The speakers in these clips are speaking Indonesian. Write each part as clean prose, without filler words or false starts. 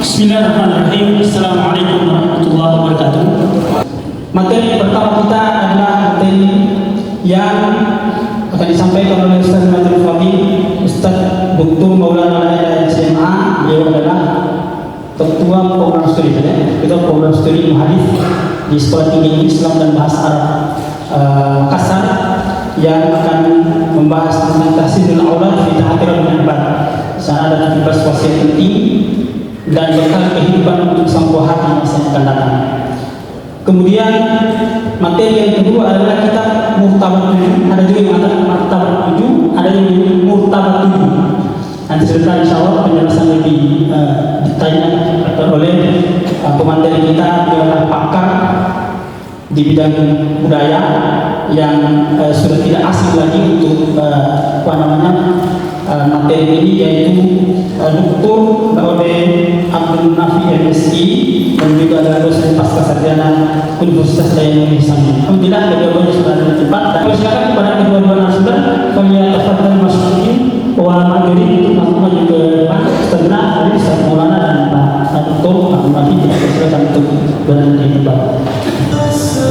Bismillahirrahmanirrahim. Assalamualaikum warahmatullahi wabarakatuh. Materi pertama kita adalah materi yang akan disampaikan oleh Ustaz Matul Fadil, Ustaz Dr. Maulana SMA. Beliau adalah Ketua Program Studi, Ketua Program Studi Hadis di Sekolah Tinggi Islam dan Bahasa Arab Makassar, yang akan membahas tentang tahsinul aulad fi ta'athir al-ibad. Sana ada 17 wasiat penting dan bekal kehidupan untuk sang buah hati masa yang akan datang. Kemudian materi yang kedua adalah kita murtabat 7. Ada juga yang mengatakan martabat 7, ada yang murtabat 7. Nanti sebentar insya Allah penjelasan lebih ditanya oleh pemateri kita, dia adalah pakar di bidang budaya yang sudah tidak asing lagi untuk materi ini, yaitu Dr. oleh Abdul Nafi MSI dan juga adalah dosen pasca sarjana Universitas Daya Indonesia. Alhamdulillah kedua-duanya sudah ada di tempat. Dan silakan kepada kedua-dua narasumber kami tafadhal masukin wa madiri untuk masuk ke Ustazna Ali Ustaz Maulana dan Pak Dr. Abdul Nafi. Silakan untuk berada di tempat.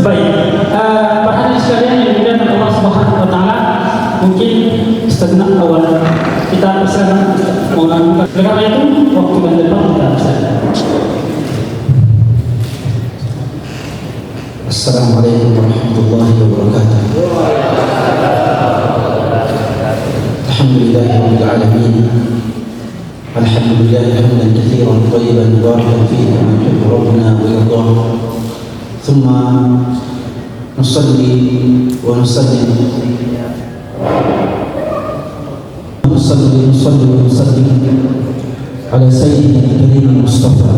Baik, para hadirin sekalian yang dimuliakan Allah Subhanahu wa taala, mungkin Ustazna awal kita persilakan Maulana. Oleh karena itu waktu dan tempat kita persilakan. Assalamualaikum warahmatullahi wabarakatuh. Alhamdulillahirabbil alamin. Alhamdulillah hamdan katsiran thayyiban mubarakan fihi kama yuhibbu rabbuna wa yardah. Thumma nusalli wa nusallim ala sayyidina al-karim al-mustafa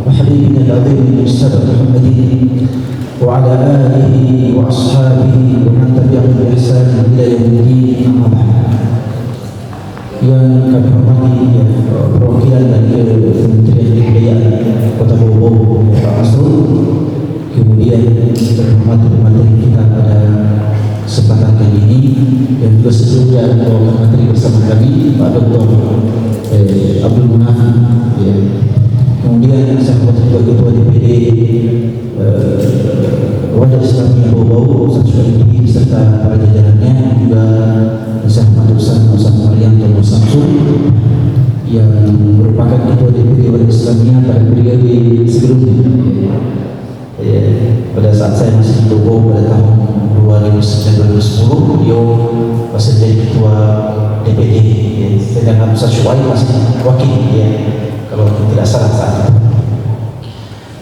wa habibina al-azim al-mustafa Muhammadin wa ala alihi wa ashabihi wa man tabi'ahum bi ihsan ila yaumil din. Amma ba'd. Yang kami hormati perwakilan dari Kementerian Kebudayaan Kota Bogor, Pak Masrur, kemudian terhormat pemateri kita pada kesempatan kali ini, dan juga sebelumnya membawakan materi bersama kami Pak Dr. Abdul Munafi, ya. Kemudian saya juga Ketua DPD Wadah Islamiyah Bau-Bau, Ustaz Syuaib serta para jajarannya, juga Ustaz Maryam dan Ustaz Samsul yang merupakan Ketua DPD Wadah Islamiyah pada periode sebelumnya. Pada saat saya masih di Bogor pada tahun 2009-2010, beliau masih jadi Ketua DPD, sedangkan Ustaz Syuaib masih wakil, ya, kalau tidak salah saat itu.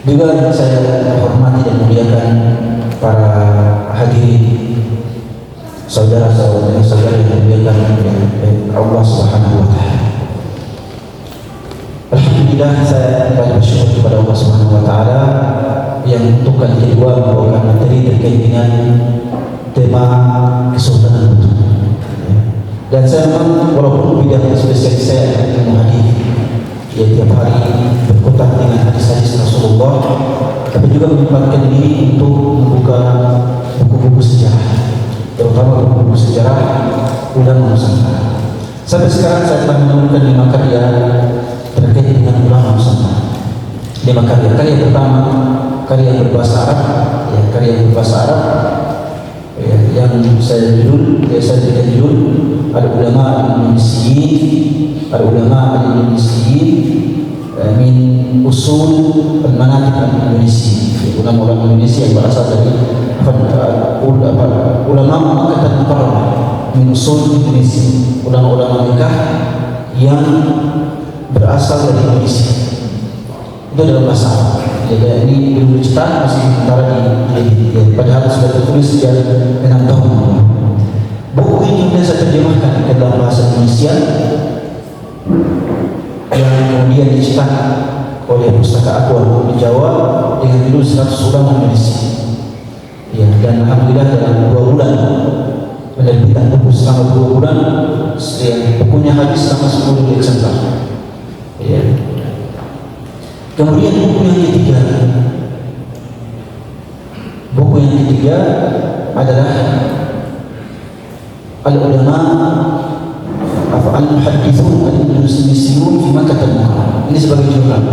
Juga saya hormati dan muliakan para hadirin, saudara-saudara yang dimuliakan Allah Subhanahu wa taala. Alhamdulillah, saya bersyukur kepada Allah Subhanahu wa taala yang untuk kali kedua membawakan materi terkait dengan tema kesultanan itu. Dan saya memang walaupun bidang spesialis saya ilmu hadis, ya tiap hari berkutat dengan hadis-hadis Rasulullah, tapi juga menyempatkan diri untuk membuka buku-buku sejarah, terutama buku-buku sejarah ulama Nusantara. Sampai sekarang saya telah menemukan 5 karya terkait dengan ulama Nusantara. 5 karya. Karya pertama, karya berbahasa Arab, ya, karya berbahasa Arab, ya, yang saya berikan judul Al-Ulama Al-Indonesiyin, Al-Ulama Al-Indonesiyin min Usul Al-Manatiq Al-Indonesiyin. Ulama-ulama Indonesia yang berasal dari ulama Makkah Mukarramah, min Usul Indonesia, ulama-ulama Mekah yang berasal dari Indonesia. Itu dalam bahasa Arab. Ya, ini belum dicetak, masih sementara di padahal sudah tertulis sejak 6 tahun. Buku ini sudah saya terjemahkan ke dalam bahasa Indonesia yang kemudian dicetak oleh Pustaka Aqua di Jawa dengan judul 100 Ulama Indonesia. Ya, dan alhamdulillah dalam 2 bulan penerbitan buku selama 2 bulan, bukunya habis sama 10 eksemplar. Ya. Kemudian buku yang ketiga adalah Al-Ulama Al-Muhaddithun Al-Indonesiyyun fi Makkah Al-Mukarramah. Ini sebagai jurnal.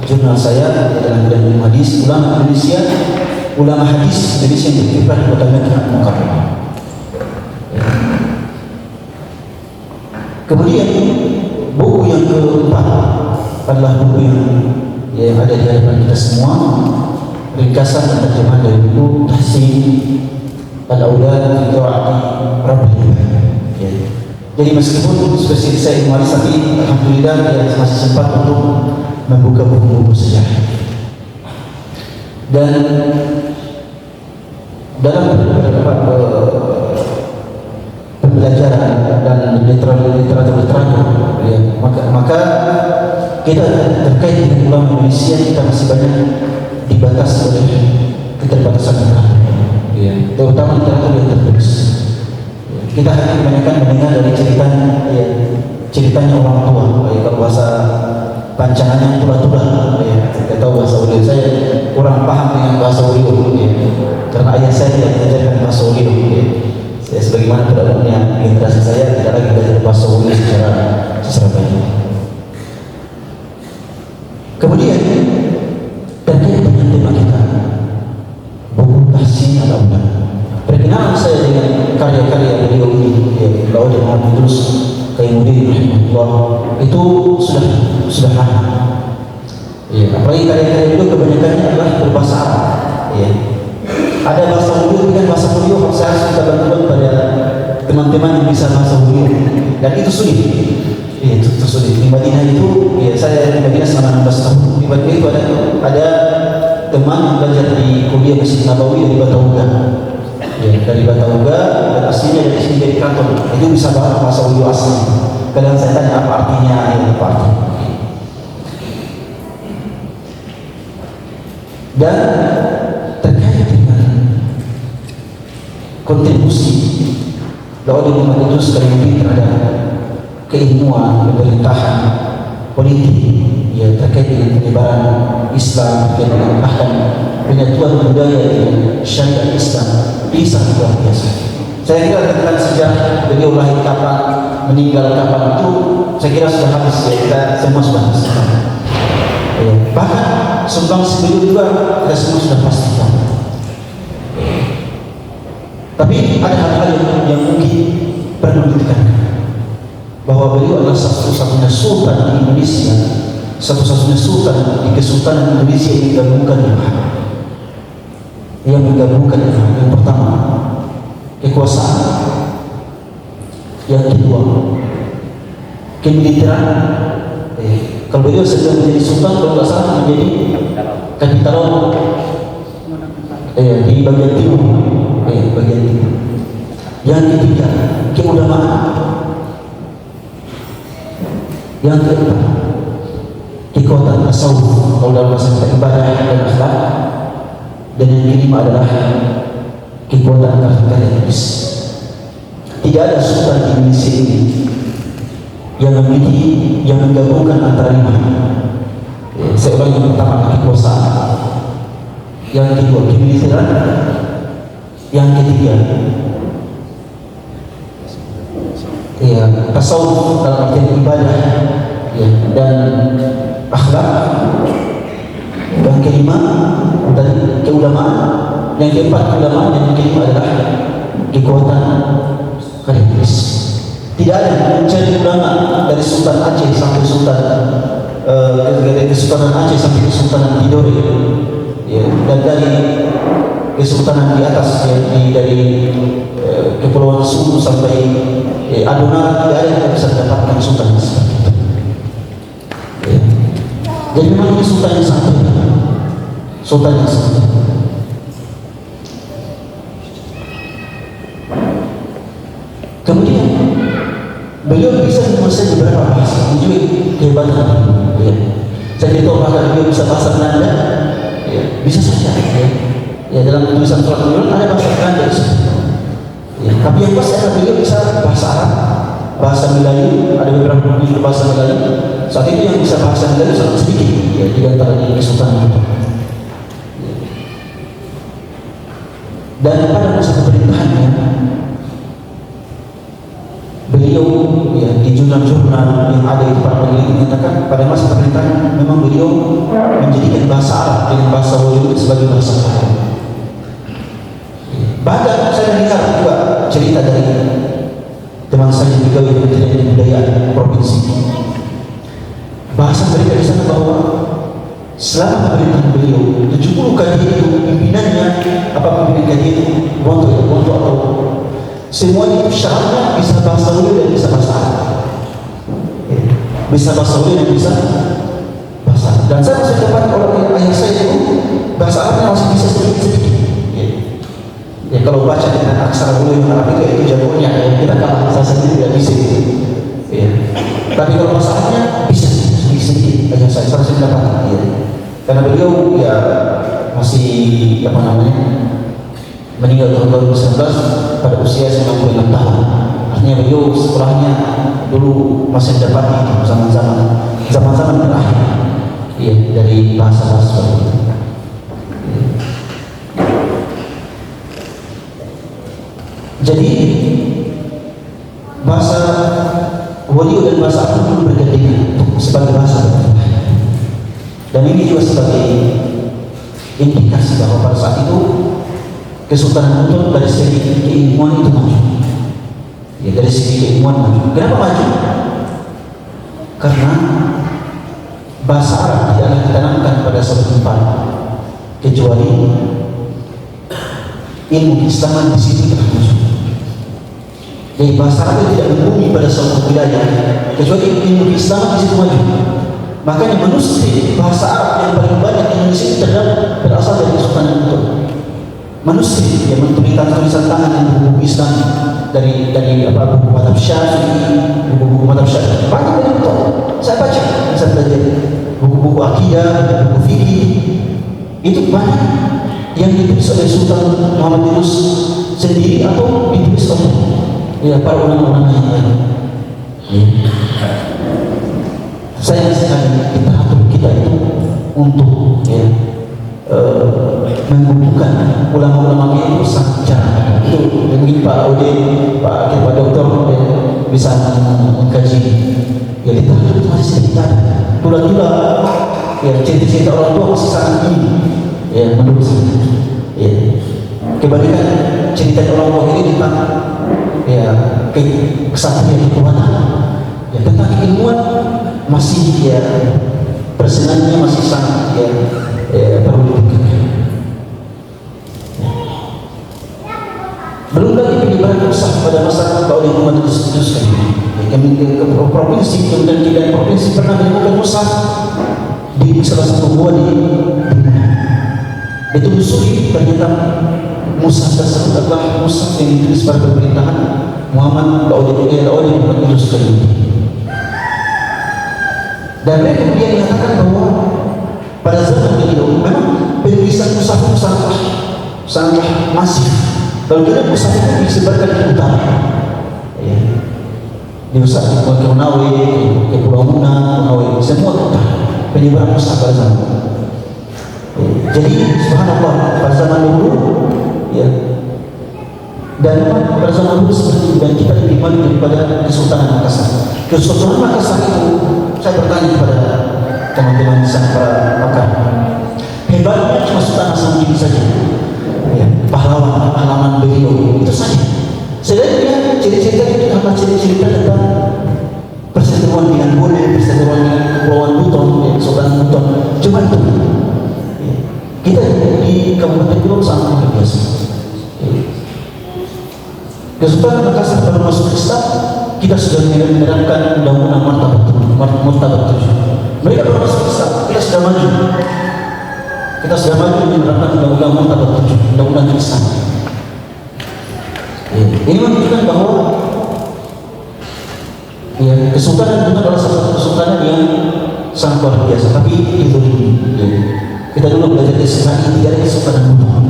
jurnal saya dalam bidang hadis, ulama hadis Indonesia yang berkiprah di Kota Mekah Mukarramah. Kemudian buku yang keempat adalah buku yang ada di hadapan kita semua, ringkasan dan terjemahan dari buku Tahsin Al-Aulad fi Ta'ati Rabbil Ibad. Jadi meskipun spesialis saya Imam Alis, tapi alhamdulillah dia masih sempat untuk membuka buku-buku sejarah. Dan dalam pembelajaran dan literatur ya, maka kita terkait dengan ulama Indonesia, kita masih banyak dibatasi oleh keterbatasan literatur, ya, terutama literatur yang tertulis. Kita hanya kebanyakan mendengar dari ceritanya orang tua, ya, kalau bahasa pancangannya tulah-tulah, ya. Kita tahu bahasa Urdu, saya kurang paham dengan bahasa Urdu, ya, karena ayah saya tidak mengajarkan bahasa Urdu, ya. Saya sebagaimana pendapatnya generasi saya tidak lagi belajar bahasa Urdu secara baik. Kemudian terkait dengan tema kita, buku Tahsin Al-Aulad. Perkenalan saya dengan karya-karya beliau ini, ya, Laudi Muhammad Idrus Qaimuddin rahimahullah, itu sudah lama. Ya, apalagi karya-karya beliau kebanyakannya adalah berbahasa Arab. Ya. Ada bahasa Urdu dengan bahasa beliau, saya harus kita bantu pada teman-teman yang bisa bahasa Urdu, dan itu sulit. Ya, itu sulit. Di Madinah itu, ya, saya di Madinah selama 16 tahun. Di Madinah itu ada teman yang belajar di kuliah Masjid Nabawi dari Batauga. Ya, dari Batauga, dan aslinya dari sini dari Keraton, itu bisa bahasa Urdu asli. Kadang saya tanya apa artinya, apa artinya. Dan terkait dengan kontribusi Laudi Muhammad Idrus Qaimuddin terhadap keilmuan, pemerintahan, politik, ya, terkait dengan penyebaran Islam, terkait dengan bahkan penyatuan budaya dengan syariat Islam, ini sangat luar biasa. Saya kira tentang sejarah beliau lahir kapan, meninggal kapan, itu saya kira sudah habis, ya, kita semua sudah habis. Ya, bahkan sumbangsi beliau juga kita semua sudah pasti tahu. Tapi ada hal-hal yang mungkin perlu ditekankan, bahwa beliau adalah satu-satunya sultan di Indonesia, satu-satunya sultan di Kesultanan Indonesia yang menggabungkan yang pertama kekuasaan, yang kedua kemiliteran. Kalau beliau sedang menjadi sultan, kalau nggak salah menjadi kapital di bagian timur, bagian timur. Yang ketiga keulamaan. Yang keempat kekuatan tasawuf, kalau dalam bahasa kita ibadah dan akhlak. Dan yang kelima adalah kekuatan karya tulis. Tidak ada sultan di Indonesia ini yang memiliki, yang menggabungkan antara lima. Saya ulangi, yang pertama kekuasaan, yang kedua kemiliteran, yang ketiga tasawuf dalam artian ibadah, ya, dan akhlak, yang kelima dan keulamaan, yang keempat keulamaan, yang kelima adalah kekuatan karya tulis. Tidak ada mencari ulama dari Sultan Aceh sampai dari Kesultanan Aceh sampai Kesultanan Tidore, ya, dan dari kesultanan di atas, ya, dari Kepulauan Sulu sampai Adonara, tidak ada yang bisa mendapatkan sultan seperti itu. Ya. Jadi memang ini sultan yang sangat hebat, sultan yang sangat hebat. Kemudian beliau bisa menguasai beberapa bahasa, ini juga kehebatan. Ya. Saya tahu bahkan beliau bisa bahasa Belanda, ya, bisa saja. Ya, dalam tulisan surat Al-Quran ada bahasa Belanda. Ya, tapi yang pasti adalah beliau bisa bahasa Arab, bahasa Melayu, ada beberapa buku bahasa Melayu. Saat itu yang bisa bahasa Melayu sangat sedikit, ya, di antara di kesultanan itu. Ya. Dan pada masa pemerintahannya beliau, ya, di jurnal-jurnal yang ada di para peneliti menyatakan pada masa pemerintahan memang beliau menjadikan bahasa Arab dengan bahasa Wajud sebagai bahasa Arab. Bahkan saya mendengar juga cerita dari teman saya juga di Kementerian Budaya Provinsi. Bahasa mereka di sana bahwa selama pemerintahan beliau 70 kali itu pimpinannya pimpinan kali itu bonto atau semuanya syaratnya bisa bahasa Wajud dan bisa bahasa Arab. Bisa bahasa Wajud dan bisa bahasa Arab. Dan saya masih dapat orang ayah saya itu bahasa Arabnya masih bisa sedikit-sedikit. Ya kalau baca dengan aksara Wajud yang Arab itu jagonya ya. Kita kalah, saya sendiri tidak bisa. Ya. Tapi kalau bahasa Arabnya bisa sedikit-sedikit. Ayah saya masih dapat. Ya. Karena beliau ya masih meninggal tahun 2019 pada usia 96 tahun. Artinya beliau sekolahnya dulu masih dapat zaman-zaman terakhir. Iya, dari bahasa-bahasa seperti itu. Jadi bahasa Wajud dan bahasa Arab itu bergandengan sebagai bahasa. Dan ini juga sebagai indikasi bahwa pada saat itu Kesultanan Buton dari segi keilmuan itu maju. Ya, dari segi keilmuan maju. Kenapa maju? Karena bahasa Arab tidaklah ditanamkan pada suatu tempat kecuali ilmu keislaman di situ telah maju. Jadi bahasa Arab itu tidak berbumi pada suatu wilayah kecuali ilmu keislaman di situ maju. Makanya manuskrip bahasa Arab yang paling banyak di Indonesia itu berasal dari Kesultanan Buton. Manuskrip yang tulisan tangan yang buku Islam dari buku madhab Syafi'i, buku madhab Syafi'i banyak dari itu. Saya baca, saya belajar buku-buku akidah, buku fikih itu banyak yang ditulis oleh Sultan Muhammad Yunus sendiri atau ditulis oleh para ulama-ulama yang lain. Saya sekali literatur kita itu untuk membukukan ulama-ulama itu sangat jarang. Itu mungkin Pak Ode, Pak Dokter bisa mengkaji. Ya literatur itu masih sedikit. Tula-tula ya cerita-cerita orang tua masih sangat ini. Ya menurut saya. Ya. Kebalikan cerita orang tua ini tentang ya kesatria kekuatan. Ya tentang keilmuan masih ya persenannya masih sangat perlu dibuktikan. Belum lagi penyebaran usaha pada masyarakat bahwa lingkungan itu seteruskan. Provinsi kemudian provinsi pernah melakukan usaha di salah satu gua di itu musuhi ternyata Musa tersebut adalah Musa yang ditulis pada pemerintahan Muhammad Daud. Dan mereka kemudian mengatakan bahwa pada zaman beliau memang penulisan mushaf sangat masif. Kalau tidak mushaf itu disebarkan di utara, ya. Di Usai, ke Konawe, ke Pulau Muna, Konawe, semua utara penyebaran mushaf pada zaman. Ya. Jadi subhanallah pada zaman dulu, ya. Dan pada zaman dulu seperti itu dan kita diterima daripada Kesultanan Makassar. Kesultanan Makassar itu saya bertanya kepada teman-teman di sana para pakar. Hebatnya cuma Sultan Hasanuddin saja. Ya, pahlawan beliau itu saja. Sebenarnya cerita-cerita itu apa cerita tentang perseteruan dengan Bone, perseteruan dengan Kepulauan Buton, ya, Sultan Buton. Cuma itu. Ya. Kita di Kabupaten Kulon sangat luar biasa. Ya. Kesultanan Makassar pada masuk Islam kita sudah menerapkan undang-undang martabat 7. Mereka baru masuk Islam, kita sudah maju. Kita sudah maju menerapkan undang-undang martabat 7, undang-undang Islam. Ini menunjukkan bahwa ya, Kesultanan Buton adalah salah satu kesultanan yang sangat luar biasa. Tapi itu kita dulu belajar di sejarah tidak ada Kesultanan Buton.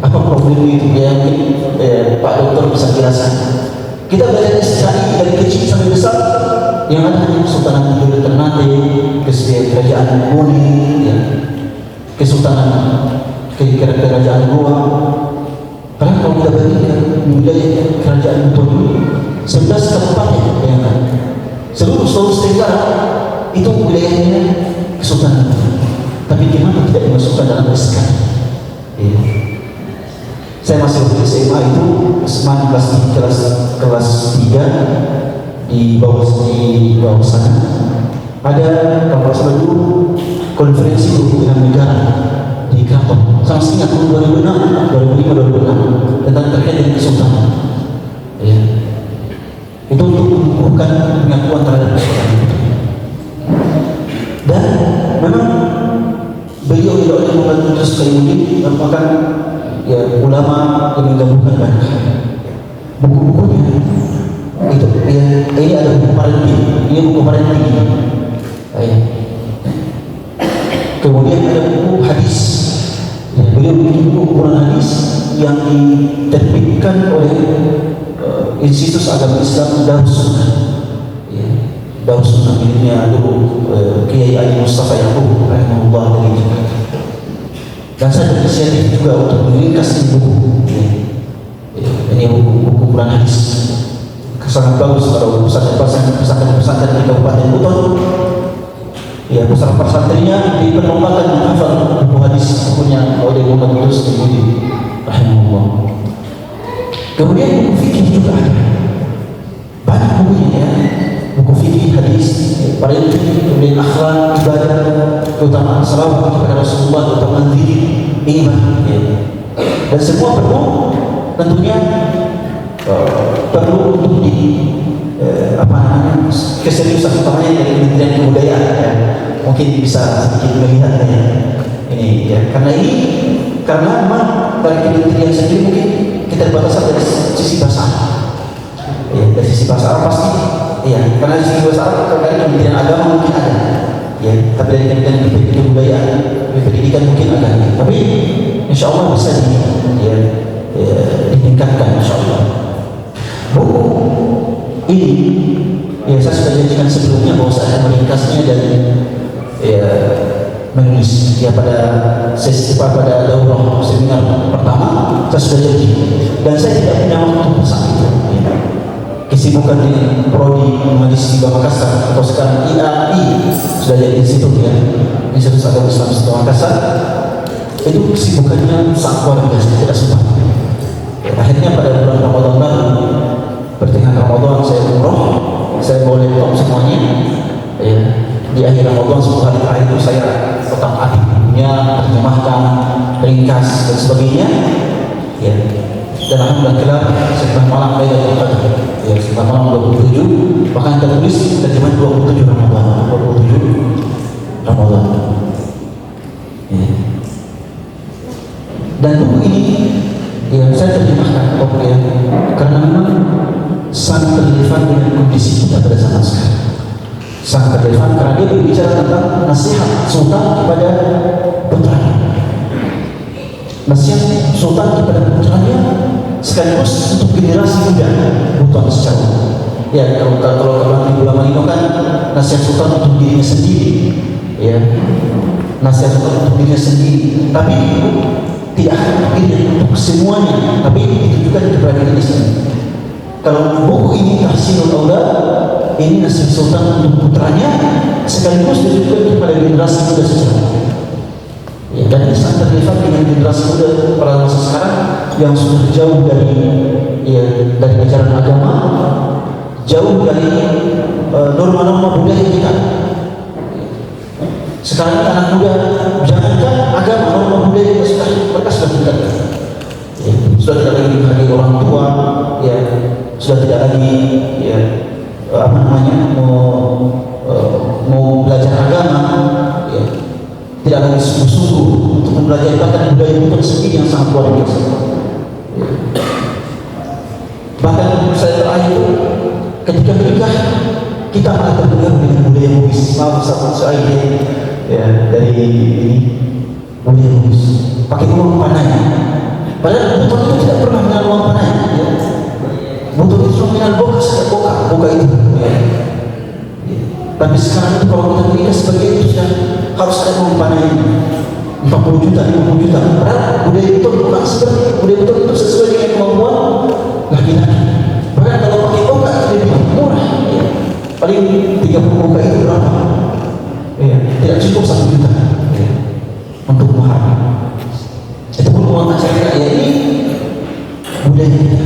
Apa problem itu yang Pak Dokter bisa jelaskan? Kita belajar sejarah dari kecil sampai besar yang ada hanya Kesultanan Ternate, Kerajaan Bone, ya, Kesultanan Kerajaan Goa. Padahal kalau kita bandingkan wilayah Kerajaan Buton 11 kabupaten, bayangkan. Seluruh Sulawesi Tenggara itu wilayahnya Kesultanan. Tapi gimana tidak dimasukkan dalam SK? Ya. Saya masih waktu SMA itu kelas 3 di bawah sana ada kalau salah dulu konferensi hubungan negara di Kraton. Sama ingat tahun 2005 tentang terkait dengan kesultanan. Ya. Itu untuk mengukuhkan pengakuan terhadap kesultanan. Dan memang beliau oleh membantu terus Kayuni merupakan ya ulama yang menggabungkan banyak buku-bukunya itu ya, ini ada buku parenting, ini buku parenting ya. Kemudian ada buku hadis ya, beliau bikin buku Quran hadis yang diterbitkan oleh Institut Agama Islam Darussunnah ya. Darussunnah ini dulu Kiai Ali Mustafa Yaqub rahimahullah dari Jakarta. Dan saya berinisiatif juga untuk meringkas buku ini buku Quran hadis sangat bagus pada pesantren di Kabupaten Buton. Ya, peserta pesantrennya diperlombakan menghafal buku hadis bukunya oleh Muhammad Yunus Budi rahimahullah. Kemudian buku fikih juga ada banyak bukunya ya, buku fikih hadis parenting, kemudian akhlak ibadah, keutamaan salawat kepada Rasulullah, keutamaan zikir iman ya. Dan semua perlu tentunya perlu untuk keseriusan utamanya dari Kementerian Kebudayaan ya. Mungkin bisa sedikit melihat ya ini ya, karena memang dari kementerian sendiri mungkin kita dibatasi dari sisi bahasa ya, dari sisi bahasa Arab pasti ya, karena dari sisi bahasa Arab dari Kementerian Agama mungkin ada ya, tapi dari Kementerian Kebudayaan pendidikan mungkin ada, tapi insya Allah bisa ditingkatkan insya Allah. Buku ini ya saya sudah janjikan sebelumnya bahwa saya meringkasnya dan ya menulis ya pada daurah seminar pertama saya sudah janji, dan saya tidak punya waktu saat itu ya. Kesibukan dengan prodi humanis di Makassar atau sekarang IAI sudah jadi institut ya, Institut Agama Islam di Makassar, itu kesibukannya sangat luar biasa, tidak sempat ya. Akhirnya pada bulan Ramadan lalu, pertengahan Ramadan saya umroh, saya boleh top semuanya ya. Di akhir Ramadan 10 hari terakhir itu saya otak atik bukunya, terjemahkan, ringkas dan sebagainya ya. Dan alhamdulillah kelar setelah malam Lailatul Qadar ya, setelah malam 27 bahkan tertulis terjemahan 27 Ramadan ya. Dan buku ini ya saya terjemahkan ya, karena memang sangat relevan dengan kondisi kita pada zaman sekarang. Sangat relevan karena dia berbicara tentang nasihat sultan kepada putranya. Nasihat sultan kepada putranya sekaligus untuk generasi muda bukan secara ya, kalau di ulama itu kan nasihat sultan untuk dirinya sendiri ya, nasihat sultan untuk dirinya sendiri, tapi tidak untuk semuanya, tapi ditujukan kepada diri sendiri. Kalau buku ini Tahsinul Aulad, ini nasihat sultan untuk putranya sekaligus ditujukan kepada generasi muda secara ya, dan ini sangat relevan dengan generasi muda pada masa sekarang yang sudah jauh dari ajaran agama, jauh dari norma-norma budaya kita. Sekarang anak muda jangankan agama, norma budaya mereka sudah tidak ya, sudah tidak lagi menghargai orang tua ya, sudah tidak lagi ya mau belajar agama ya, tidak lagi sungguh-sungguh untuk mempelajari bahkan budaya itu sendiri yang sangat luar biasa ya. Bahkan saya terakhir ketika menikah kita malah terpengaruh dengan budaya Bugis. Maaf saya ya, dari ini budaya Bugis pakai uang panai, padahal butut itu tidak pernah mengenal uang panai ya. Butut itu cuma mengenal boka itu ya. Tapi sekarang itu kalau kita menikah sebagai itu sudah harus ada uang panai 40 juta, 50 juta. Padahal budaya itu bukan seperti itu. Budaya itu sesuai dengan kemampuan laki-laki. Bahkan kalau pakai boka lebih murah, ya. Paling 30 muka itu berapa? Ya, tidak cukup 1 juta, ya, untuk mahar. Itu pun uang syariah, ya, ini budaya kita.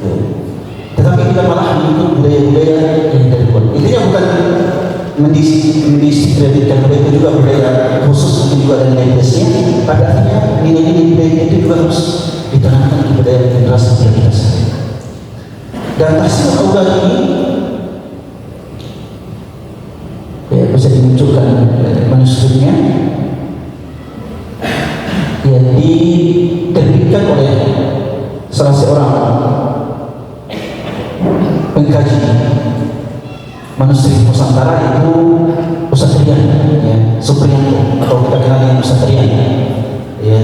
Ya. Tetapi kita malah mengikut budaya-budaya yang dari luar. Intinya bukan mendiskreditkan budaya itu juga budaya khusus, itu juga ada nilai plusnya. Tapi artinya nilai-nilai budaya itu juga harus ditanamkan kepada generasi kita sendiri. Dan tahsin aulad ini ya, bisa dimunculkan manuskripnya yang diterbitkan oleh salah seorang pengkaji manuskrip Nusantara, itu Ustaz Rian, ya, Supriyanto, atau kita kenal dengan Ustaz Rian, ya.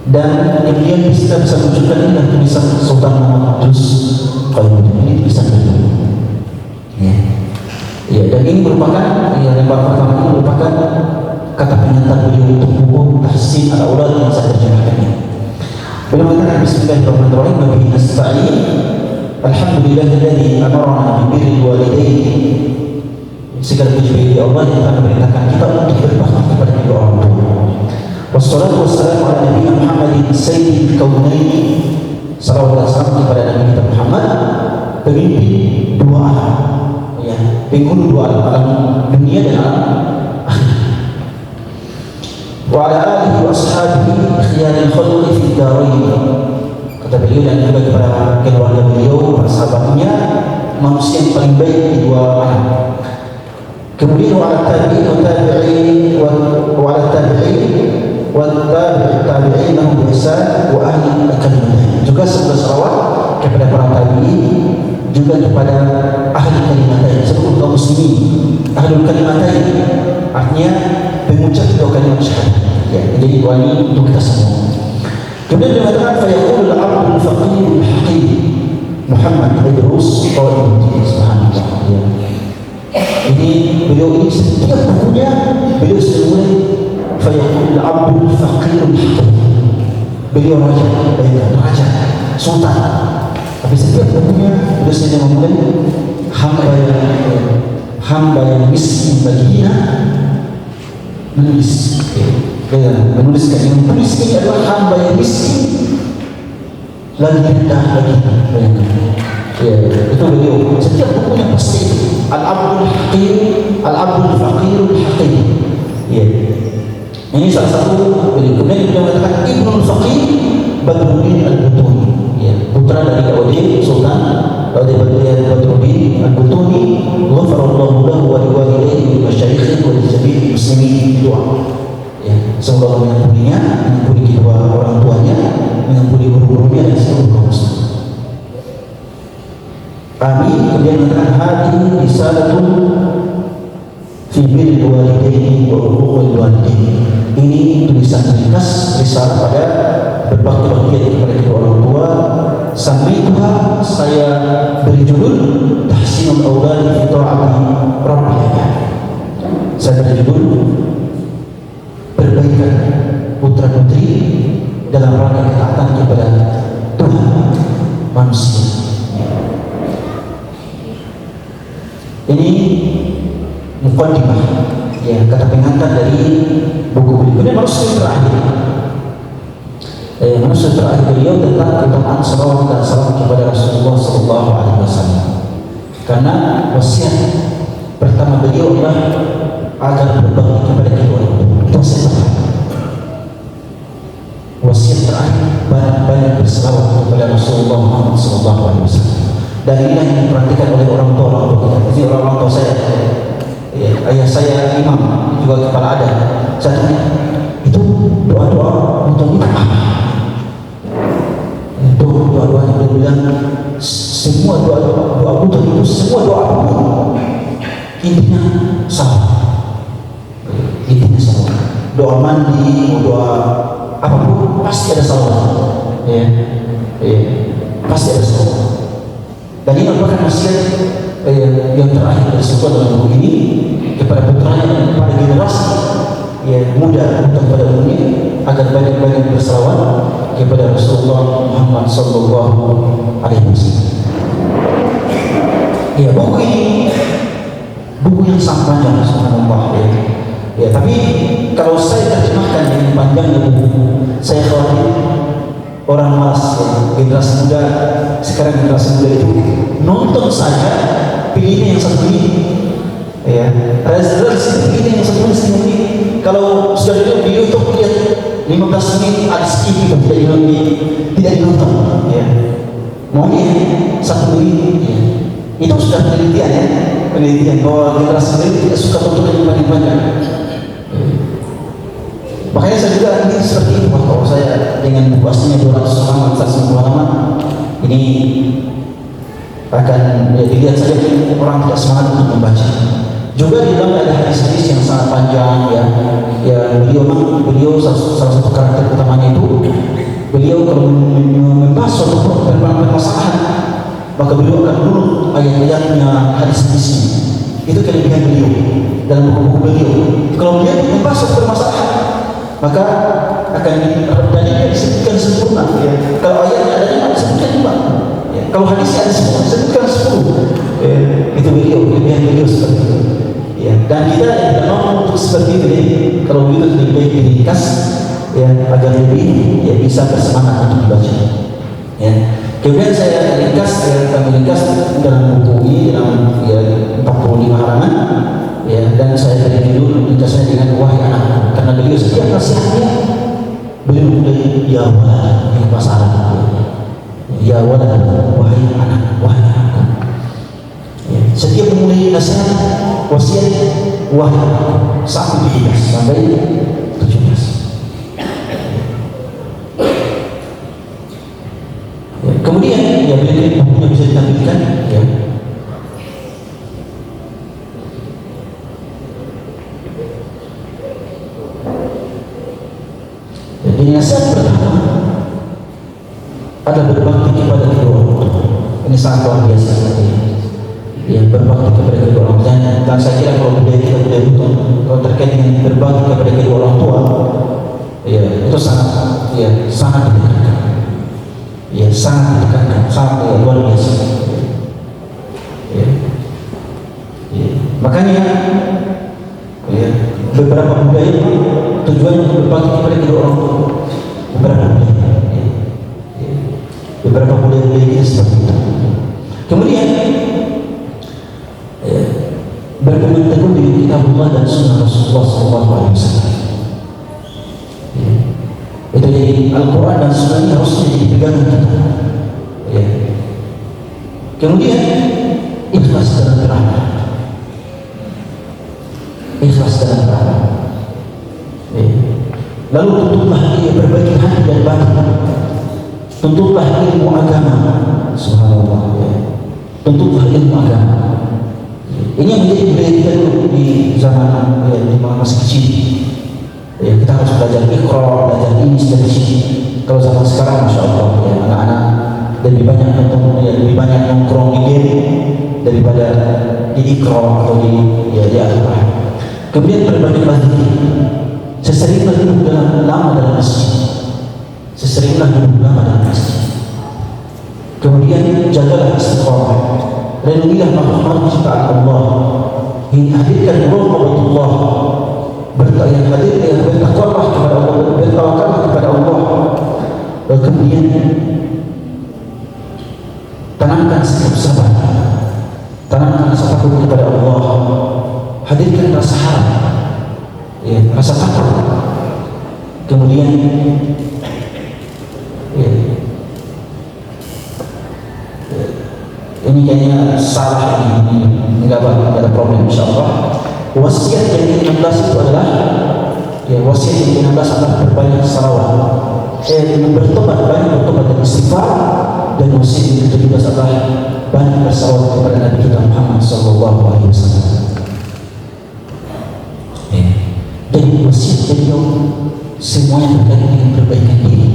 Dan kemudian kita bisa menunjukkan ini dan tulisan Sultan Muhammad Idris Qayyumuddin, ini tulisan beliau, ya. Ya, dan ini merupakan, ya, lembar pertama ini merupakan kata pengantar beliau untuk buku Tahsin al-Aulad yang saya terjemahkan ini. Beliau mengatakan Bismillahirrahmanirrahim, wa bihi nasta'in, alhamdulillahilladzi amarna bi birril walidain. Segala puji bagi Allah yang telah memerintahkan kita untuk berbakti kepada kedua orang tua. Wassalatu wassalamu ala nabiyina Muhammadin sayyidil kaunaini. Salawat dan salam kepada Nabi kita Muhammad, pemimpin dua alam, ya, penghulu dua alam dunia dan alam akhirat. Wa ala alihi wa ashabihi khiyaril khalqi fid darain. Kata beliau, dan juga kepada keluarga beliau, para sahabatnya, manusia yang paling baik di dua alam. Kemudian wa ala tabi'in wa tabi'in wa ala tabi'in wa tabi'in lahum bi ihsan wa ahli al-kalimatain. Juga sebuah salawat kepada para tabi'in, juga kepada ahli kalimatain, seluruh kaum muslimin. Ahlul kalimatain artinya pengucap dua kalimat syahadat, ya. Jadi doa ini untuk kita semua. Kemudian dia mengatakan fa yaqulu al-'abdul faqir al-haqir Muhammad Idris Qayyumuddin, subhanallah, ya. Ini beliau ini setiap bukunya beliau selalu fa yaqulu al-'abdul faqir al-haqir. Beliau raja, sultan. Tapi setiap bukunya beliau selalu memulai hamba yang miskin baginya menulis, ya, menuliskan. Yang menulis ini adalah hamba yang miskin lagi rendah lagi, ya, itu beliau setiap bukunya pasti al-abdul haqir, al-abdul faqir al-haqir, ya. Ini salah satu beliau. Kemudian beliau mengatakan Ibnul Faqir Badruddin al-Butuni, ya, putra dari Awdi Sultan Badruddin al-Butuni, ghafarallahu lahu wa liwalidayhi wa masyayikhih wa lijami'il muslimin. Doa, ya, semoga Allah mengampuninya, mengampuni kedua orang tuanya, mengampuni guru-gurunya dan seluruh kaum muslimin. Amin. Kemudian mengatakan hadhihi risalatun fi birril walidaini wa uquqil walidaini. Ini tulisan ringkas risalah pada berbakti-bakti kepada kedua orang tua. Samaituha, saya beri judul Tahsinul Aulad fi Ta'ati Rabbihim. Saya beri judul perbaikan putra-putri dalam rangka ketaatan kepada Tuhan manusia. Ini muqaddimah, ya, kata pengantar dari buku beliau. Ini manuskrip terakhir, manuskrip terakhir beliau tentang keutamaan salawat dan salam kepada Rasulullah SAW. Karena wasiat pertama beliau adalah agar berbakti kepada kedua orang tua. Itu wasiat pertama. Wasiat terakhir banyak berselawat kepada Rasulullah Muhammad SAW. Dan inilah yang diperhatikan oleh orang tua kita. Ini orang tua saya, ya, ayah saya imam, juga kepala adat. Saya tanya, itu doa-doa untuk itu apa? Doa-doa yang dia bilang, semua doa untuk itu, semua doa apapun intinya sama. Intinya sama. Doa mandi, doa apapun pasti ada salawat, ya, ya, pasti ada salawat. Dan ini merupakan wasiat yang terakhir dari Sultan dalam buku ini kepada putranya dan kepada generasi, ya, muda untuk pada umumnya, agar banyak-banyak berselawat kepada Rasulullah Muhammad sallallahu alaihi wasallam. Ya, buku ini buku yang sangat panjang, subhanallah ya. Ya, tapi kalau saya terjemahkan dengan panjangnya buku, saya khawatir orang malas ya, generasi muda sekarang, generasi muda itu nonton saja pilihnya yang satu ini ya, reservasi pilihnya yang satu ini. Kalau sudah dilihat di YouTube lihat 15 menit ada skip itu tidak dinonton ya, maunya satu menit ya. Itu sudah penelitian bahwa generasi muda tidak suka tonton yang panjang. Makanya saya juga ingin seperti itu. Kalau saya dengan buku aslinya 200 halaman, 150 halaman, ini akan ya, dilihat saja orang tidak semangat untuk membaca. Juga di dalam ada hadis-hadis yang sangat panjang ya. Ya beliau salah satu karakter utamanya itu beliau kalau membahas suatu permasalahan maka beliau akan dulu ayat-ayatnya, hadis-hadisnya. Itu kelebihan beliau dalam buku-buku beliau. Kalau beliau membahas suatu permasalahan maka akan dalilnya disebutkan sempurna ya. Kalau ayatnya ada 5 disebutkan 5 ya. Kalau hadisnya ada 10 disebutkan 10 ya. Itu beliau, kelebihan beliau seperti itu ya. Dan kita yang tidak mau untuk seperti itu ya. Kalau begitu lebih baik diringkas ya, agar lebih ya, bisa bersemangat untuk dibaca ya. Kemudian saya ringkas dalam buku ini dalam ya, 45 halaman ya, dan saya beri dulu ringkasnya dengan wahai anakku, karena beliau setiap nasihatnya beliau mulai ya walad, yang bahasa Arab ya walad, wahai anak, wahai anakku ya. Setiap memulai nasihat wasiat wahai anakku sampai 17 sampai 17 ya. Kemudian ya beliau bukunya bisa ditampilkan ya. Jadi nasihat pertama adalah berbakti kepada kedua orang tua. Ini sangat luar biasa ya, berbakti kepada kedua orang tua. Dan saya kira kalau budaya kita budaya betul, kalau terkait dengan berbakti kepada kedua orang tua, ya itu sangat ditekankan. Ya sangat ditekankan, sangat ya, luar biasa. Ya. Ya. Makanya ya, beberapa budaya tujuannya untuk berbakti kepada kedua orang tua. Beberapa budaya kita seperti itu. Kemudian berpegang teguh dengan kitabullah dan sunnah Rasulullah SAW. Itu jadi Al-Quran dan sunnah ini harus jadi pegangan kita. Kemudian ikhlas dalam beramal. Ikhlas dalam beramal. Lalu tuntutlah ia berbaik hati dan batin. Tuntutlah ilmu agama. Subhanallah ya. Tuntutlah ilmu agama. Ini yang menjadi budaya kita dulu di zaman ya, di masa kecil ya, kita harus belajar Iqra, belajar ini dan sini. Kalau zaman sekarang Masya Allah ya, anak-anak lebih banyak nonton ya, lebih banyak nongkrong di game daripada di Iqra atau di Al-Quran. Kemudian berbanding zikir. Seseringlah duduk lama dalam masjid. Seseringlah duduk lama dalam masjid. Kemudian jagalah istiqamah. Lindungilah makhluk ciptaan Allah. Ini hadirkan rahmatullah. Yang hadir yang bertakwalah kepada Allah, bertawakallah kepada Allah. Dan kemudian tanamkan sikap sabar. Tanamkan rasa takut kepada Allah. Hadirkan rasa harap. Ya, rasa takut. Kemudian ya, ini kayaknya salah ini enggak ada problem insyaallah. Wasiat yang ke-16 itu adalah ya, wasiat yang ke-16 adalah berbanyak salawat. Bertobat, banyak bertobat dan istighfar. Dan wasiat yang ke-17 adalah banyak bersalawat kepada Nabi kita Muhammad sallallahu alaihi wasallam. Dan wasiat beliau semuanya berkaitan dengan perbaikan diri.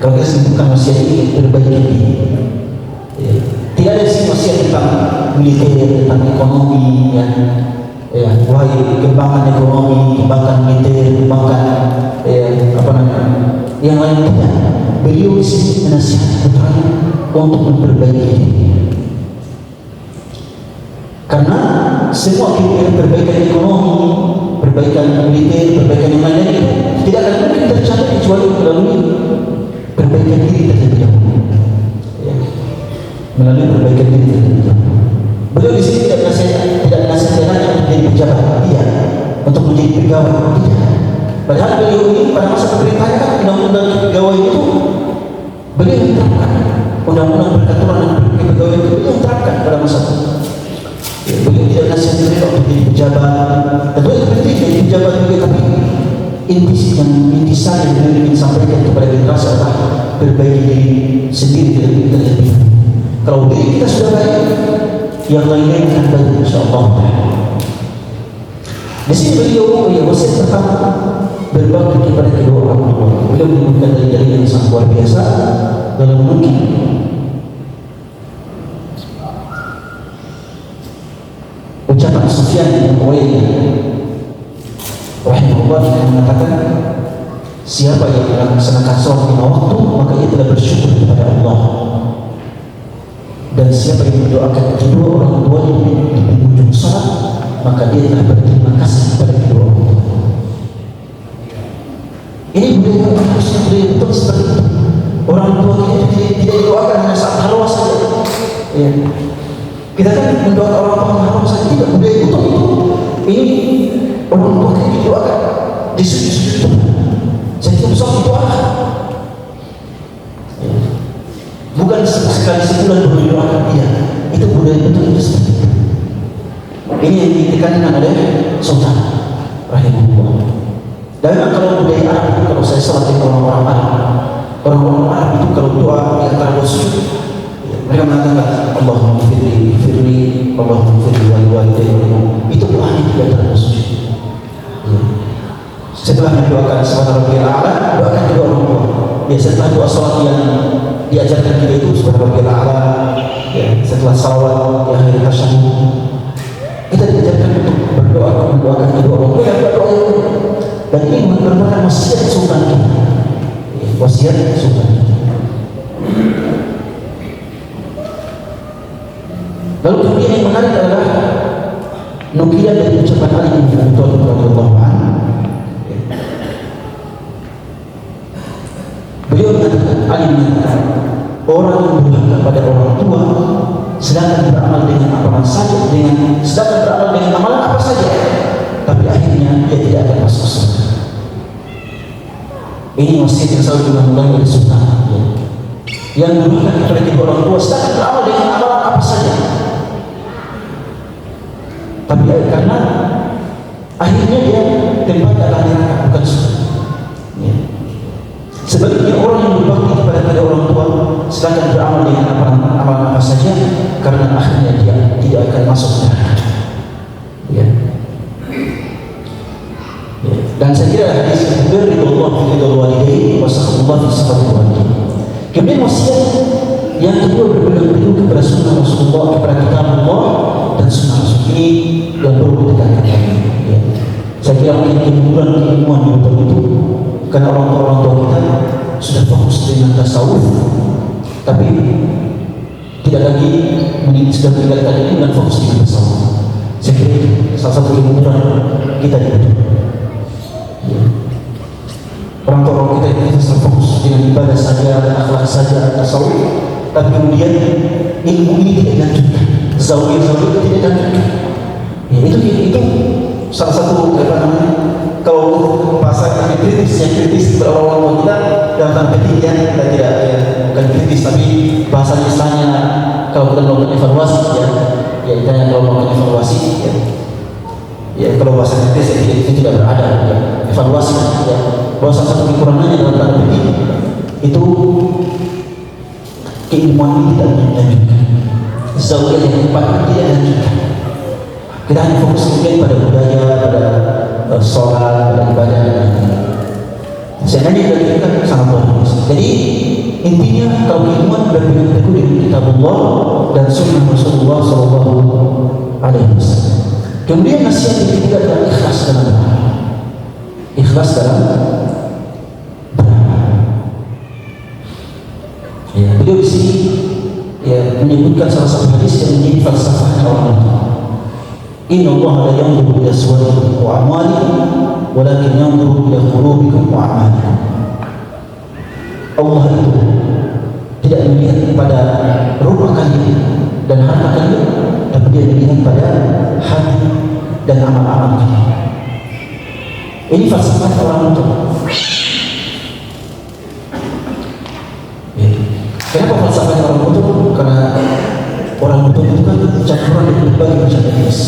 Kalau kita sebutkan wasiat ini perbaikan diri. Tidak ada sih wasiat tentang militer, tentang ekonomi ya. Wahai kembangkan ekonomi, kembangkan militer, kembangkan yang lain tidak. Beliau di sini menasihati putranya untuk memperbaiki diri. Karena semua perbaikan ekonomi, perbaikan militer, perbaikan yang lain itu tidak akan mungkin tercapai kecuali melalui perbaikan diri terlebih dahulu. Ya. Melalui perbaikan diri terlebih dahulu. Beliau di sini tidak nasihatkan hanya untuk menjadi pejabat, tidak, untuk menjadi pegawai, tidak. Padahal beliau ini pada masa pemerintahnya kan undang-undang pegawai itu beliau yang terapkan, undang-undang peraturan dan pegawai itu beliau yang terapkan pada masa itu. Ya, beliau tidak nasihat mereka untuk menjadi pejabat. Tentu itu penting jadi pejabat juga, tapi inti saya yang beliau ingin sampaikan kepada generasi adalah perbaiki diri sendiri terlebih. Kalau diri kita sudah baik, yang lainnya akan baik insyaallah. Di sini beliau wasiat pertama berbakti kepada kedua orang tua. Beliau menyebutkan dari yang sangat luar biasa dalam mungkin ucapan Sufyan bin Uyainah rahimahullah yang mengatakan, siapa yang melaksanakan sholat lima waktu maka ia telah bersyukur kepada Allah, dan siapa yang mendoakan kedua orang tuanya di penghujung sholat maka dia telah berterima kasih kepada kedua orang tua. Ini budaya harusnya budaya betul seperti itu. Orang tua kita tidak didoakan hanya saat halwa saja. Ya. Kita kan mendoakan orang tua halwa saja, tidak, budaya betul itu. Ini orang tua kita didoakan di sujud itu. Setiap sholat didoakan. Ya. Bukan sekali sebulan baru didoakan dia. Itu budaya betul itu seperti itu. Ini yang ditekankan oleh Sultan rahimahullah. Dan kalau budaya Arab itu, kalau saya salah dengan orang-orang Arab itu kalau doa di antara dua sujud, mereka mengatakan Allahumma firli, Allahumma firli wal-walidayni. Itu doanya di antara dua sujud. Setelah mendoakan subhana rabbiyal a'la, doakan kedua orang tua. Ya, setelah doa salat yang diajarkan kita itu subhana rabbiyal a'la, ya, setelah salawat ya akhir tasyahud, kita diajarkan untuk berdoa, mendoakan kedua orang tua yang berdoa itu. Dan ini merupakan wasiat Sultan kita. Wasiat Sultan kita. Lalu kemudian yang menarik adalah nukilan dari ucapan Ali bin Abi Thalib radhiyallahu anhu. Beliau mengatakan, Ali mengatakan, orang yang durhaka pada orang tua sedangkan beramal dengan apa saja, sedangkan beramal dengan amalan apa saja, tapi akhirnya dia tidak akan masuk surga. Ini wasiat yang selalu diulang oleh Sultan. Yang durhaka kepada kedua orang tua sedangkan beramal dengan amalan apa saja, tapi karena akhirnya dia tempat adalah neraka, bukan surga. Sebaliknya orang yang berbakti kepada kedua orang tua sedangkan beramal dengan amalan apa saja, karena akhirnya dia tidak akan masuk neraka. Ya. Dan saya kira hadis ridullah fi ridul walidayni wa sakhatullah fi sakhatil walidayni. Kemudian wasiat yang kedua berpegang kepada sunnah Rasulullah, kepada kitab Allah dan sunnah Rasul. Ini yang perlu ditekankan lagi. Ya. Saya kira mungkin keilmuan yang betul itu karena orang tua kita sudah fokus dengan tasawuf, tapi tidak lagi sudah meninggalkan ilmu dan fokus dengan tasawuf. Saya kira salah satu keilmuan kita itu. Orang tua kita ini terfokus dengan ibadah saja, akhlak saja, tasawuf, tapi kemudian ilmu ini tidak dilanjutkan, zawiyah itu tidak dilanjutkan. Ya, itu salah satu kalau bahasa yang kritis kepada orang tua kita dalam tanda petik ya, kita tidak bukan kritis tapi bahasanya istilahnya kalau kita melakukan evaluasi ya ditanya kalau melakukan evaluasi ya kalau bahasa kritis itu tidak berada ya, evaluasi ya. Bahwa salah satu kekurangannya dalam tanda petik itu keilmuan ini tidak dilanjutkan, zawiyah yang tepat tidak dilanjutkan. Kita hanya fokus mungkin pada budaya, pada sholat, pada ibadah. Sehingga ini kita sangat luar biasa. Jadi intinya kalau keilmuan berpegang teguh dengan kitab Allah dan sunnah Rasulullah Sallallahu Alaihi Wasallam. Kemudian nasihat yang ketiga adalah ikhlas dalam beramal. Ikhlas dalam beramal. beliau di sini ya menyebutkan salah satu hadis yang menjadi falsafahnya orang itu. Inna Allah la yanzuru ila suwarikum wa amwalikum walakin yanzuru ila qulubikum wa a'malikum. Allah itu tidak melihat pada rupa kalian dan harta kalian, tapi dia melihat pada hati dan amal-amal kalian. Ini falsafah orang itu. Kenapa falsafah orang itu? Karena orang itu kan campuran dari berbagai macam etnis.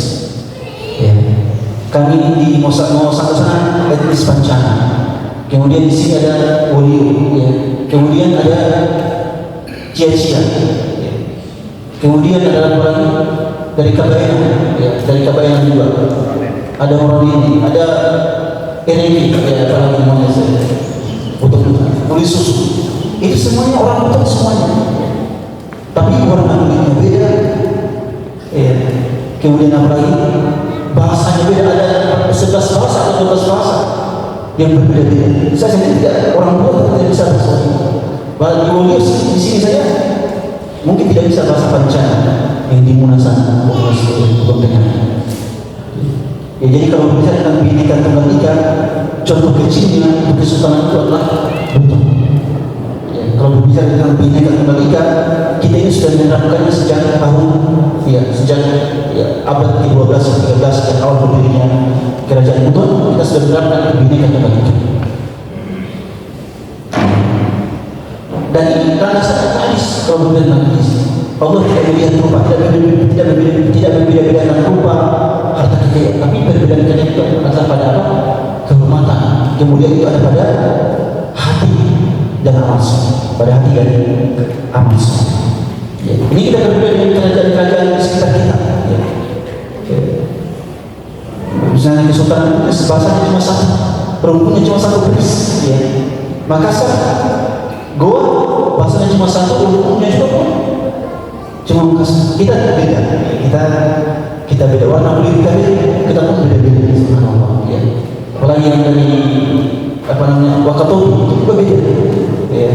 Ya. Kami di Mosak sana etnis Pancana. Kemudian di sini ada Wolio, ya. Kemudian ada Cia-Cia, ya. Kemudian ada orang dari Kabayan, ya. Dari Kabayan juga. Ada orang ini, ada Ereki, ya, apa namanya saya, untuk tulis susu. Itu semuanya orang betul semuanya. Tapi orang Anglinya beda, ya. Kemudian apa lagi? Bahasanya beda, ada 11 bahasa atau 12 bahasa yang berbeda-beda. Saya sendiri tidak, orang tua tidak bisa bahasa ini. Bagi Wolio di sini saya mungkin tidak bisa bahasa Pancana yang di Munasana, Tengah. Ya, jadi kalau bisa tentang Bhinneka Tunggal Ika, contoh kecilnya Kesultanan itu adalah bentuk. Ya, kalau berbicara tentang Bhinneka Tunggal Ika, kita ini sudah menerapkannya sejak tahun, ya, sejak abad ke-12 ke-13 dan awal berdirinya Kerajaan Buton, kita sudah menerapkan Bhinneka Tunggal Ika. Dan ini karena sangat hadis kalau berbicara tentang hadis, Allah tidak melihat rupa, tidak membeda-bedakan rupa harta kekayaan, tapi perbedaan itu adalah pada apa? Kehormatan. Kemudian itu ada pada hati dan amal soleh, pada hati dan amal soleh. Ya. Ini kita berbeda dengan kerajaan-kerajaan di sekitar kita. Ya. Ya. Misalnya Kesultanan itu bahasanya cuma satu, perempuannya cuma satu beris. Ya. Makassar, Goa, bahasanya cuma satu, perempuannya juga cuma Makassar. Kita berbeda. Kita beda warna kulit kita pun beda-beda. Subhanallah. Ya. Apalagi yang dari apa namanya Wakatobi itu juga beda. Ya.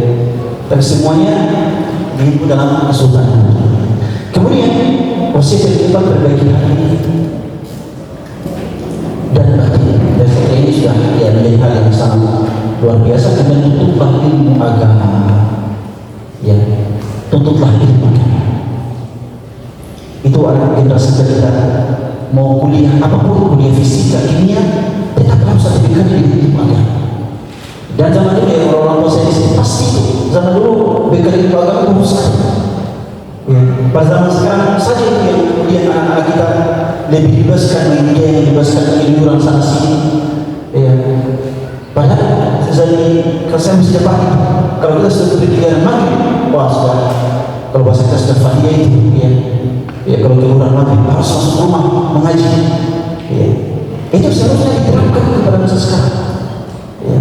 Tapi semuanya di dalam kesultanan. Kemudian proses yang kita perbaiki hati dan batin. Dan setelah ini sudah ya, menjadi hal yang sangat luar biasa. Kemudian tutuplah ilmu agama. Ya, tutuplah ilmu agama. Itu adalah generasi kita mau kuliah apapun, kuliah fisika, kimia, tetap harus sertifikat di ilmu agama. Dan zaman dulu ya orang-orang tua saya di sini pasti zaman dulu BK ilmu agama itu rusak. Ya. Pada zaman sekarang saja itu yang kemudian anak-anak kita lebih dibebaskan media, yang dibebaskan liburan sana sini. Ya. Padahal kalau saya mesti dapat kalau kita sudah berpikiran maghrib, wah sudah kalau bahasa kita sudah fahiyah itu, ya. Ya kalau keluar maghrib harus masuk rumah mengaji. Ya. Itu seharusnya diterapkan kepada masa sekarang. Ya.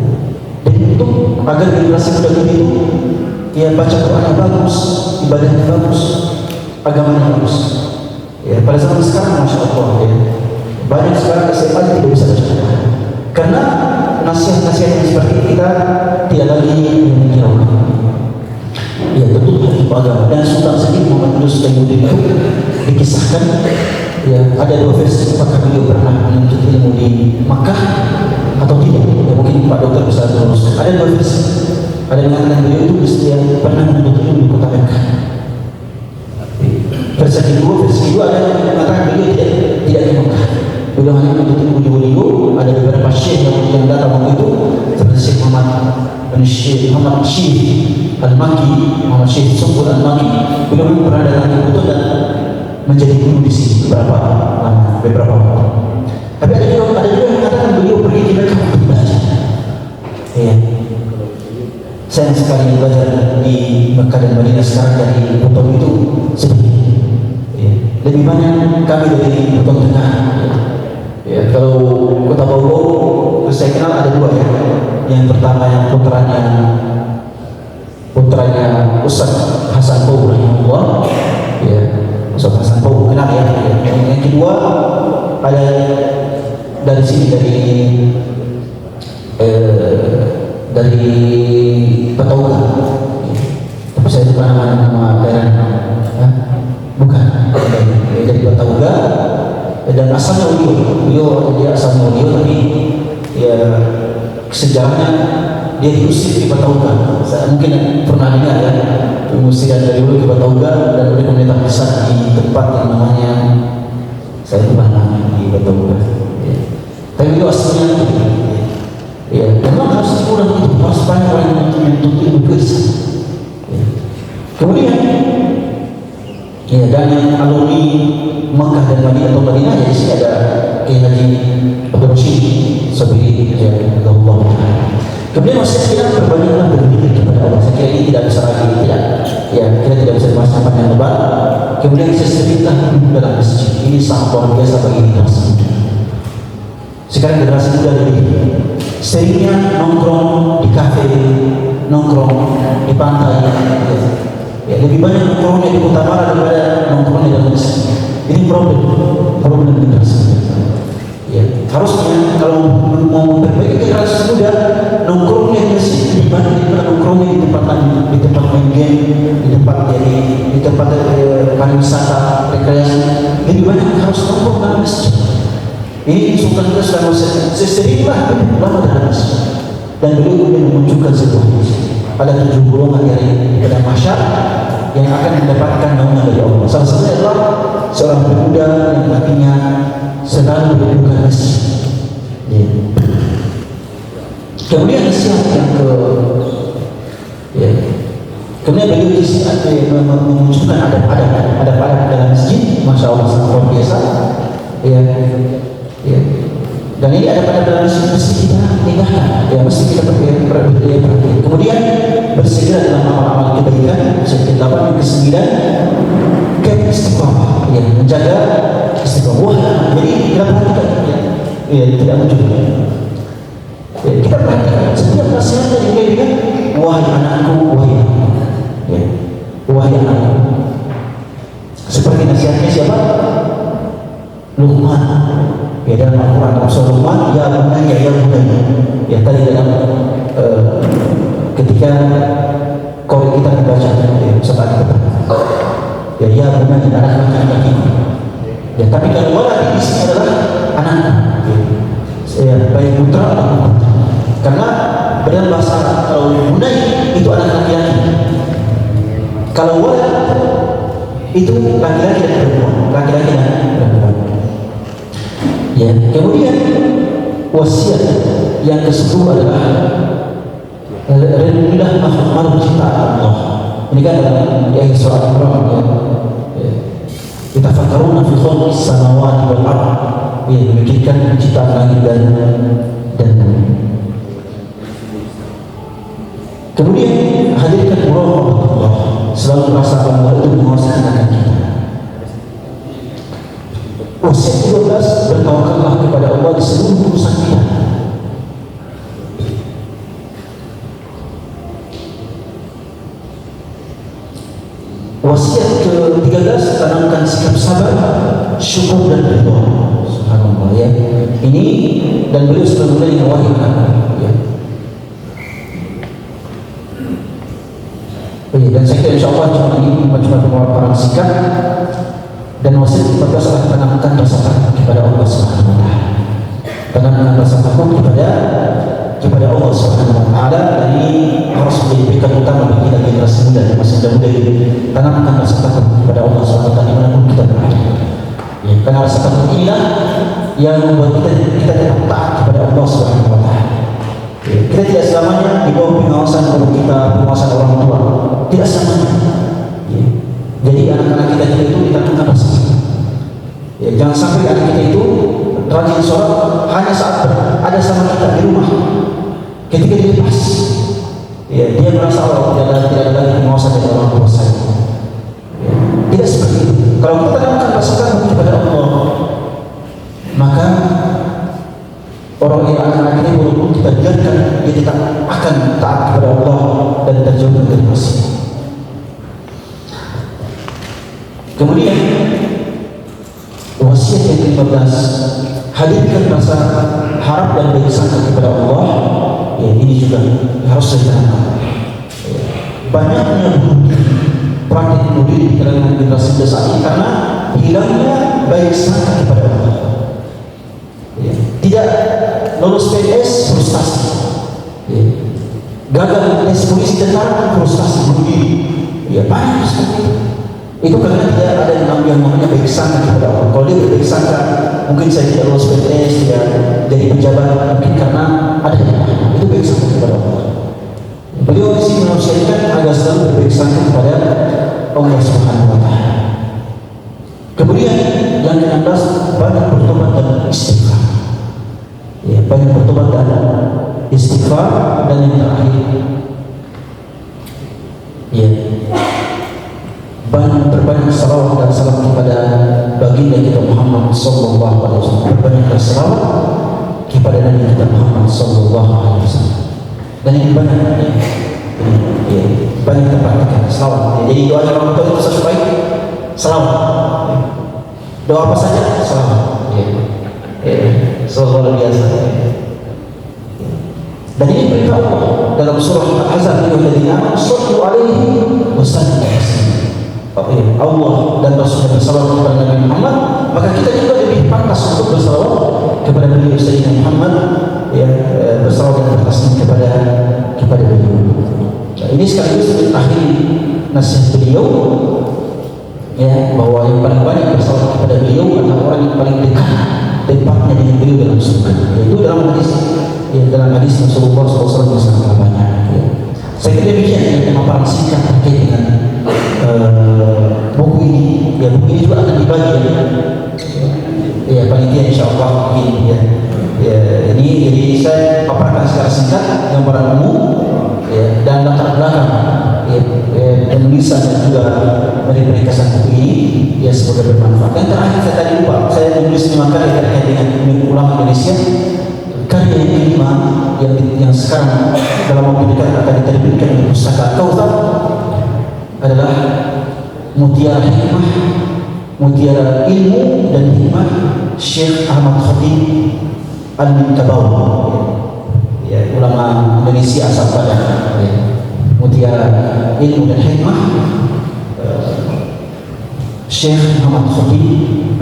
Dan itu agar generasi muda kita itu ya baca Quran yang bagus, ibadahnya bagus, agamanya bagus. Ya pada zaman sekarang masya Allah ya banyak sekarang SMA tidak bisa baca Quran karena nasihat-nasihat yang seperti ini kita tidak lagi menghiraukan. Ya tentu itu agama dan Sultan sendiri Muhammad Yunus Taimuddin itu dikisahkan ya ada dua versi apakah beliau pernah menuntut ilmu di Makkah atau tidak. Ya mungkin Pak Dokter bisa terus. Ada dua versi. Ada yang mengatakan beliau itu yang pernah menuntut ilmu di kota Mekah. Versi kedua ada yang mengatakan beliau tidak di Mekah. Beliau hanya menuntut ilmu di Wolio. Ada beberapa syekh yang datang waktu itu seperti Syekh Muhammad Syekh Al-Maki, Muhammad Syekh Sumbul Al-Maki. Beliau pernah datang ke Buton dan menjadi guru di sini beberapa waktu. Tapi ada juga yang mengatakan beliau pergi ke Mekah untuk belajar. Ya. Sayang sekali belajar di Mekah dan Madinah sekarang dari Buton itu sedikit. Ya. Lebih banyak kami dari Buton Tengah. Ya. Kalau Kota Bogor, saya kenal ada dua ya. Yang pertama yang putranya Ustaz Hasan Bau rahimahullah. Ya. Ustaz Hasan Bau kenal ya. Yang kedua ada dari sini dari Petauga. Tapi saya tidak pernah asalnya beliau dia asalnya tapi ya sejarahnya dia diusir di Batauga. Saya mungkin pernah dengar ya, pengusiran dari dulu ke Batauga dan oleh pemerintah pusat di tempat yang namanya saya lupa namanya di Batauga. Ya. Tapi beliau aslinya ya, memang harus kurang itu harus banyak orang yang menuntut ilmu filsafat. Ya. Kemudian ya, dan yang alumni Makkah dan Madinah atau Madinah ya, di sini ada Kiai Haji Abdul Rashid Sabiri ya Allah. Kemudian masih kita berbanyaklah berzikir kepada Allah. Saya kira ini tidak bisa lagi tidak ya, kita tidak bisa bahas apa yang lebat. Kemudian saya cerita dalam masjid ini sangat luar biasa bagi generasi muda. Sekarang generasi muda jadi seringnya nongkrong di kafe, nongkrong di pantai. Ya, lebih banyak nongkrongnya di Kota Mara daripada nongkrongnya dalam masjid. Ini problem generasi. Ya, harusnya kalau mau memperbaiki generasi muda, nongkrongnya di masjid dibanding nongkrongnya di tempat main game, di tempat pariwisata, rekreasi. Lebih banyak harus nongkrong dalam masjid. Ini sultan kita sudah seseringlah lama dalam masjid. Dan beliau kemudian memunculkan sebuah ada 7 golongan dari masyarakat yang akan mendapatkan naungan dari Allah. Salah satunya adalah seorang pemuda yang hatinya selalu berbuka masjid. Ya. Kemudian nasihat yang kemudian beliau memunculkan adab-adab dalam masjid, masya Allah sangat luar biasa. Ya. Dan ini adab-adab dalam masjid mesti kita tinggalkan, ya mesti kita perhatikan. Kemudian bersegera dalam amal-amal kebaikan. Yang ke-8 dan ke-9 istiqamah, ya menjaga istiqamah. Jadi kita perhatikan, ya tidak muncul. Ya, kita perhatikan setiap nasihat yang dia bilang, wahai anakku, wahai anakku, ya, wahai anakku. Seperti nasihatnya siapa? Luqman. Ya dalam Al-Quran dalam surah Luqman, ya bunayya ya bunayya. Ya tadi dalam ketika kalau kita membaca saat kita ya bunayya anak laki-laki. Ya tapi kalau wala di sini adalah anak. Ya baik putra atau putri. Karena dalam bahasa kalau bunayya itu anak laki-laki. Kalau wala itu laki-laki dan perempuan, laki-laki dan perempuan. Ya, kemudian wasiat yang ke-10 adalah rendah makhluk ciptaan Allah. Ini kan yang surah Al-Quran ya. Kita fakaruna fi khalqis samawati wal ardh. Ya, memikirkan penciptaan langit dan bumi. Kemudian hadirkan muraqabah Allah. Selalu merasa bahwa itu menguasai akan kita. Wasiat 12, bertawakallah kepada Allah di seluruh urusan kita. Wasiat ke-13, tanamkan sikap sabar, syukur dan ridha. Subhanallah ya. Ini dan beliau sudah mulai mewahyukan ya. Dan saya kira insya Allah cuma pemaparan sikap. Dan wasiat 14 adalah tanamkan rasa takut kepada Allah Subhanahu wa taala. Tanamkan rasa takut kepada Allah Subhanahu wa taala. Dan ini harus menjadi pikiran utama bagi kita generasi muda yang masih muda ini. Tanamkan rasa takut kepada Allah Subhanahu wa taala dimanapun kita berada. Ya, karena rasa takut inilah yang membuat kita tetap taat kepada Allah Subhanahu wa taala. Ya, kita tidak selamanya di bawah pengawasan guru kita, pengawasan orang tua. Tidak selamanya. Ya. Jadi anak-anak kita itu ditanamkan rasa. Ya, jangan sampai anak kita itu rajin sholat hanya saat ada sama kita di rumah. Ketika dia lepas, ya, dia merasa tidak ada lagi pengawasan dari orang tua saya. Ya, tidak seperti itu. Kalau kita tanamkan rasa takut kepada Allah, maka orang yang anak-anak ini walaupun kita biarkan, dia tetap akan taat kepada Allah dan terjauh dari maksiat. Kemudian wasiat yang ke-15, hadirkan rasa harap dan baik sangka kepada Allah. Ya, ini juga harus ditanamkan. Banyaknya praktik bunuh diri di kalangan generasi muda saat ini karena hilangnya baik sangka kepada Allah. tidak lolos PNS frustasi, ya. Gagal tes polisi tentara frustasi bunuh diri, ya banyak seperti itu. Itu karena tidak ada yang namanya baik sangka kepada Allah. Kalau dia berbaik sangka, mungkin saya tidak lolos PNS, tidak jadi pejabat, mungkin karena ada yang itu baik sangka kepada Allah. Beliau di sini menasihatkan agar selalu berbaik sangka kepada Allah Subhanahu wa Ta'ala. Kemudian yang ke-16, banyak bertobat dan istighfar. Ya, banyak bertobat dan istighfar. Dan yang terakhir, ya, berbanyak salawat dan salam kepada baginda kita Muhammad sallallahu alaihi wasallam. Berbanyak salawat kepada Nabi kita Muhammad sallallahu alaihi wasallam. Dan yang banyak, ya, banyak tempat salawat. Jadi doa orang tua itu sesuai salawat. Doa apa saja salawat. Luar biasa. Dan ini perintah Allah dalam surah Al-Ahzab, "Alladzina amanu shallu 'alaihi wa sallimu taslima." Allah dan Rasulnya bersalawat kepada Nabi Muhammad, maka kita juga lebih pantas untuk bersalawat kepada beliau Sayyidina Muhammad, ya, bersalawat dan bertaslim kepada beliau. Nah, ini sekaligus mengakhiri nasihat beliau, ya, bahwa yang paling banyak bersalawat kepada beliau adalah orang yang paling dekat tempatnya dengan beliau dalam surga. Itu dalam hadis, ya, dalam hadis Rasulullah SAW sangat banyak. Ya. Saya kira demikian yang pemaparan singkat terkait dengan buku ini. Ya, buku ini juga akan dibagi, ya, panitia insyaallah mungkin, ya. Ya, ini jadi saya paparkan secara singkat gambaran umum, ya, dan latar belakang, ya, penulisan dan juga dari kesan buku ini, ya, semoga bermanfaat. Dan terakhir saya tadi lupa, saya menulis 5 karya terkait dengan ulama Indonesia. Karya yang kelima yang sekarang dalam waktu dekat akan diterbitkan di Pustaka Kautsar adalah Mutiara Hikmah, Mutiara Ilmu dan Hikmah Syekh Ahmad Khatib Al-Minkabawi, ya, ulama Indonesia asal Padang, ya. Mutiara Ilmu dan Hikmah Syekh Ahmad Khatib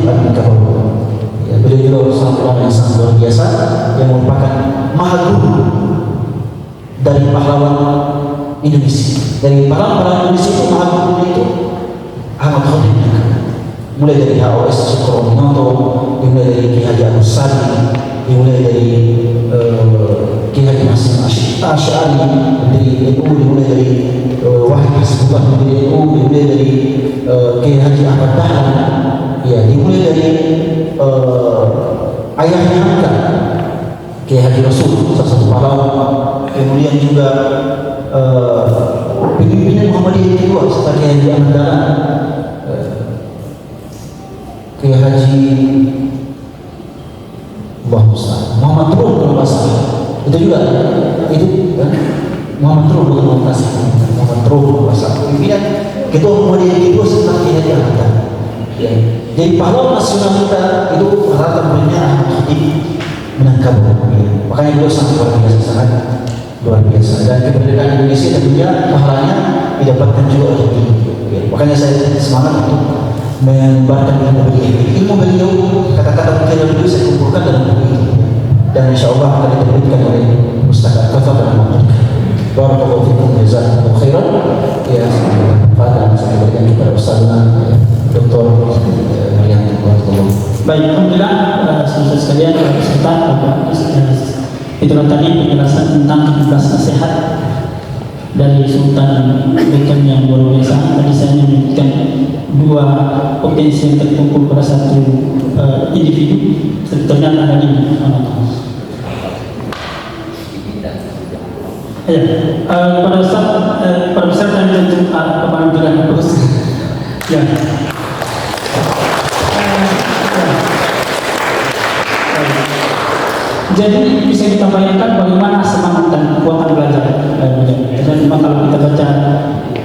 Al-Minkabawi. Ya, beliau juga seorang ulama yang sangat luar biasa, yang merupakan mahaguru dari pahlawan Indonesia. Dari pahlawan Indonesia itu mahaguru itu Ahmad Khatib. Mulai dari HOS Sukron Noto, dimulai dari Ki Haji Agus Sari, dimulai dari Ki Haji Hasim Asy'ari dari NU, dimulai dari Wahid Hasbullah dari NU, dimulai dari Ki Haji Ahmad Dahlan, ya, dimulai dari ayahnya Hamka, Ki Haji Rasul, salah satu pahlawan. Kemudian juga pimpinan Muhammadiyah yang kedua seperti Ki Haji Ahmad Dahlan, Ki Haji Muhammad Turun kalau nggak salah, itu juga itu, kan? Muhammad Turun bukan Muhammad Turun kalau nggak salah. Pimpinan ketua Muhammadiyah yang kedua setelah Ki Haji Ahmad Dahlan. Ya. Jadi pahlawan nasional kita itu rata punya Ahmad Khatib Minangkabau. Ya. Makanya beliau sangat luar biasa, sangat luar biasa. Dan kemerdekaan Indonesia tentunya pahalanya didapatkan juga oleh beliau. Ya. Makanya saya semangat untuk menyebarkan ilmu beliau. Ilmu beliau, kata-kata beliau saya kumpulkan dalam buku ini. Dan insya Allah akan diterbitkan oleh Pustaka Kautsar dan Mahmud. Barakallahu fikum, jazakumullahu khairan. Ya, pada saya berikan kepada Ustazna Dr. Mariam. Baik, alhamdulillah, saudara sekalian, peserta, itulah tadi penjelasan tentang 17 nasihat dari Sultan Beckham yang luar biasa. Tadi saya menyebutkan 2 potensi yang terkumpul pada satu individu, ternyata ada 5. Ya, pada peserta yang tentu kemarin bilang bagus. Ya. Jadi bisa kita bayangkan bagaimana semangat dan kekuatan belajar. Dan memang kalau kita baca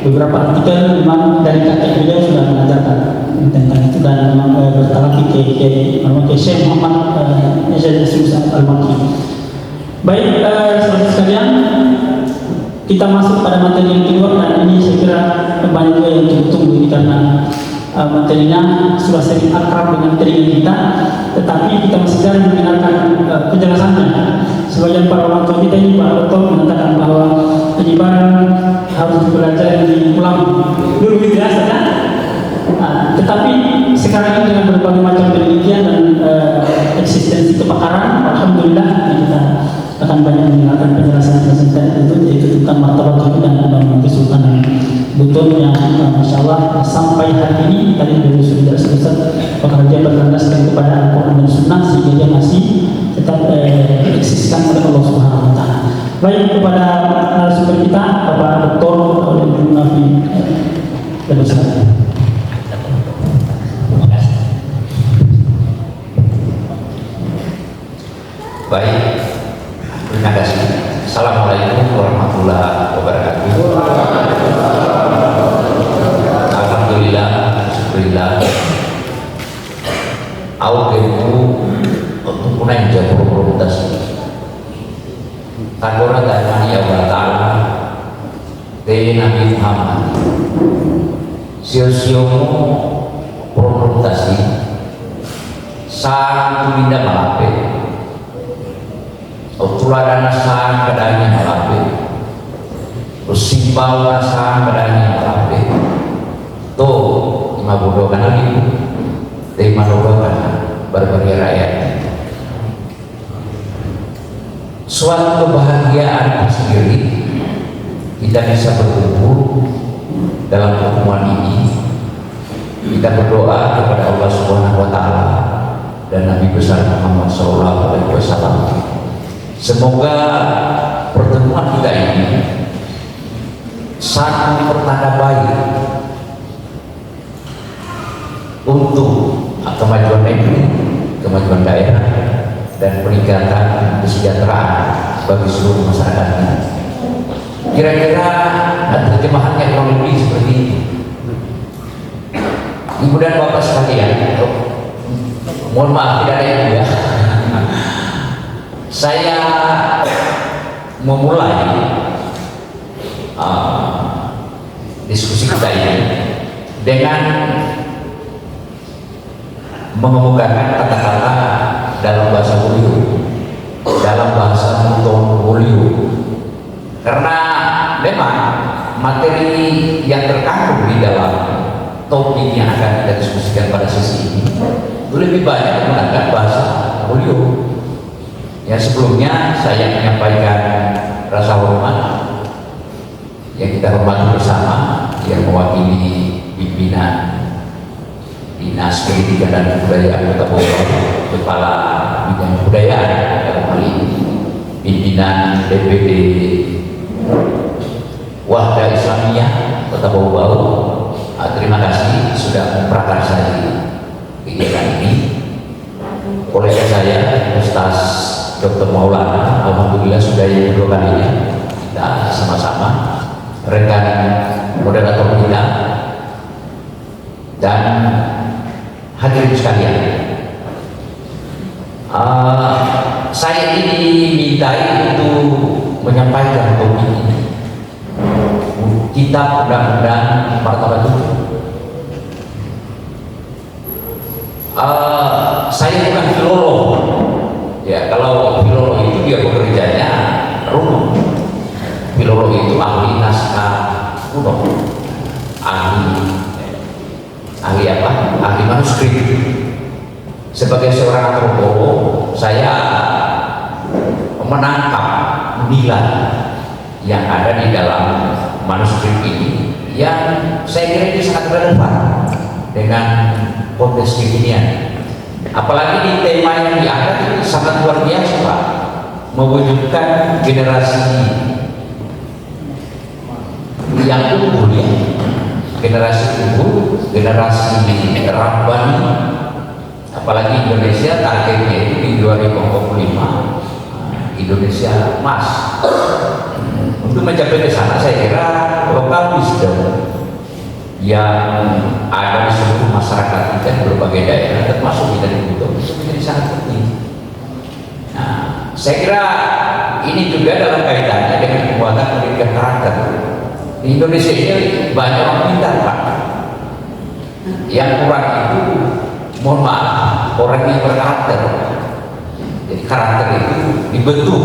beberapa artikel, memang dari kakek beliau sudah mengajarkan tentang itu, dan memang bertalaki ke Syekh Muhammad Al-Makki. Baik, saudara sekalian, kita masuk pada materi yang kedua, dan ini saya kira banyak juga yang ditunggu karena materinya sudah sering akrab dengan telinga kita, tetapi kita masih jarang mendengarkan penjelasannya. Sebagian para orang tua kita ini, Pak Dokter, mengatakan bahwa penyebaran harus belajar diulang dulu gitu ya, saja. Tetapi sekarang ini dengan berbagai macam penelitian dan eksistensi kepakaran, alhamdulillah kita akan banyak mendengarkan penjelasan-penjelasan tadi, yaitu tentang martabat dan Kesultanan Buton yang Masya Allah sampai hari ini tadi dari sudah selesai pekerja berlandaskan kepada Al-Quran dan Sunnah, sehingga dia masih tetap eksiskan oleh Allah Subhanahu Wa Taala. Baik, kepada narasumber kita Bapak Dr. Oleh Nafi dan Ustaz. Baik, terima kasih. Assalamualaikum warahmatullahi wabarakatuh. Alhamdulillah, syukurillah. Aukemu untuk punai jauh produksi. Kadora dan ya Allah dari Nabi Muhammad. Sio-siomu produksi sang pindah malape. Tuladana saan kadangnya malape, simbau saan kadangnya malape. Tuh lima bodoh kan lagi, lima bodoh kan berbagai rakyat. Suatu kebahagiaan sendiri kita bisa berkumpul dalam pertemuan ini. Kita berdoa kepada Allah Subhanahu Wa Taala dan Nabi besar Muhammad SAW. Semoga pertemuan kita ini satu pertanda baik untuk kemajuan negeri, kemajuan daerah, dan peningkatan kesejahteraan bagi seluruh masyarakatnya. Kira-kira terjemahannya kurang lebih seperti itu. Ibu dan bapak sekalian, mohon maaf tidak ada yang ya. Saya memulai diskusi kita ini dengan mengemukakan kata-kata dalam bahasa Boliu, dalam bahasa Buton Boliu, karena memang materi yang terkandung di dalam topik yang akan kita diskusikan pada sesi ini itu lebih banyak menggunakan bahasa Boliu. Ya, sebelumnya saya menyampaikan rasa hormat yang kita hormati bersama yang mewakili pimpinan Dinas Pendidikan dan Kebudayaan Kota Bogor, Kepala Bidang Kebudayaan dalam hal ini, pimpinan DPD Wahda Islamiyah Kota Bogor. Terima kasih sudah memprakarsai kegiatan ini. Kolega saya Ustaz Dr. Maulana, alhamdulillah sudah yang kedua kalinya kita sama-sama rekan moderator kita dan hadirin sekalian. Saya ini dimintai untuk menyampaikan topik ini, kitab Undang-Undang Martabat Hukum. Saya bukan filolog. Ya, kalau filolog itu dia bekerjanya runut. Filolog itu ahli naskah kuno, ahli apa? Ahli manuskrip. Sebagai seorang antropolog, saya menangkap nilai yang ada di dalam manuskrip ini yang saya kira ini sangat relevan dengan konteks kekinian. Apalagi di tema yang diangkat ini sangat luar biasa, Pak, mewujudkan generasi yang unggul, ya, generasi unggul, generasi rabbani. Apalagi Indonesia targetnya itu di 2045 Indonesia emas. Untuk mencapai ke sana, saya kira lokal wisdom yang ada di seluruh masyarakat kita di berbagai daerah, termasuk kita di Buton, itu menjadi sangat penting. Nah, saya kira ini juga dalam kaitannya dengan penguatan pendidikan karakter. Di Indonesia ini banyak orang pintar, Pak, Yang kurang itu, mohon maaf, orang yang berkarakter. Jadi karakter itu dibentuk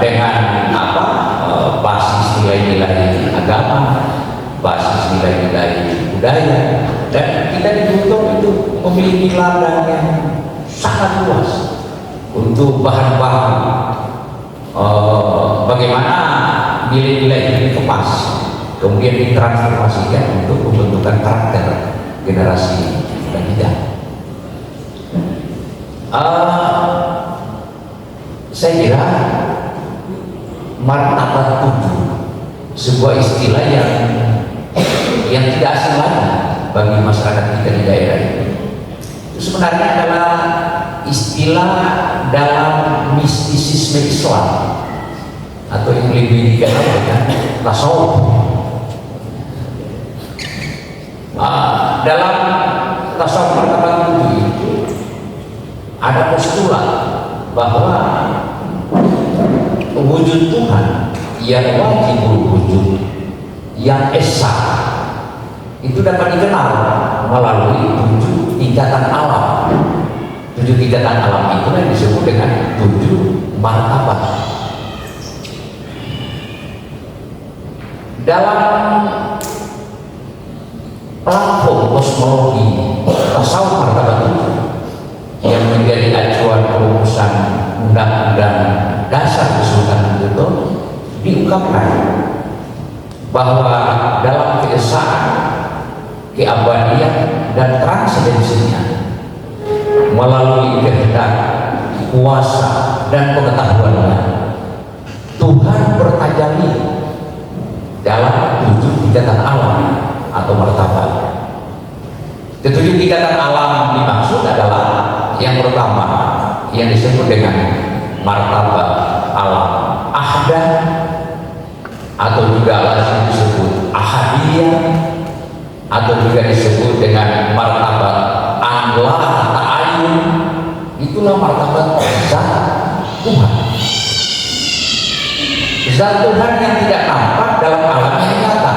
dengan apa? Basis nilai-nilai agama, basis nilai-nilai budaya, dan kita dibutuhkan itu memiliki ladang yang sangat luas untuk bahan baku bagaimana nilai-nilai ini kemas kemudian ditransformasikan untuk pembentukan karakter generasi kita. Saya kira martabat tujuh sebuah istilah yang tidak asing lagi bagi masyarakat kita di daerah ini. Itu sebenarnya adalah istilah dalam mistisisme Islam atau yang lebih dikenal dengan tasawuf. Dalam tasawuf martabat tujuh itu ada postulat bahwa wujud Tuhan yang wajib wujud, yang esa, itu dapat dikenal melalui 7 tingkatan alam. 7 tingkatan alam itu yang disebut dengan 7 martabat. Dalam platform kosmologi tasawuf martabat itu yang menjadi acuan perumusan undang-undang dasar Kesultanan itu diungkapkan bahwa dalam keesaan, keabadian dan transendensinya melalui kehendak, kuasa dan pengetahuannya Tuhan bertajalli dalam 7 tingkatan alam atau martabat. 7 tingkatan alam dimaksud adalah yang pertama yang disebut dengan martabat alam ahdah atau juga lazim disebut ahadiyah atau juga disebut dengan martabat Allah ta'ayun. Itulah martabat zat Tuhan, zat Tuhan yang tidak nampak dalam alam yang nyata,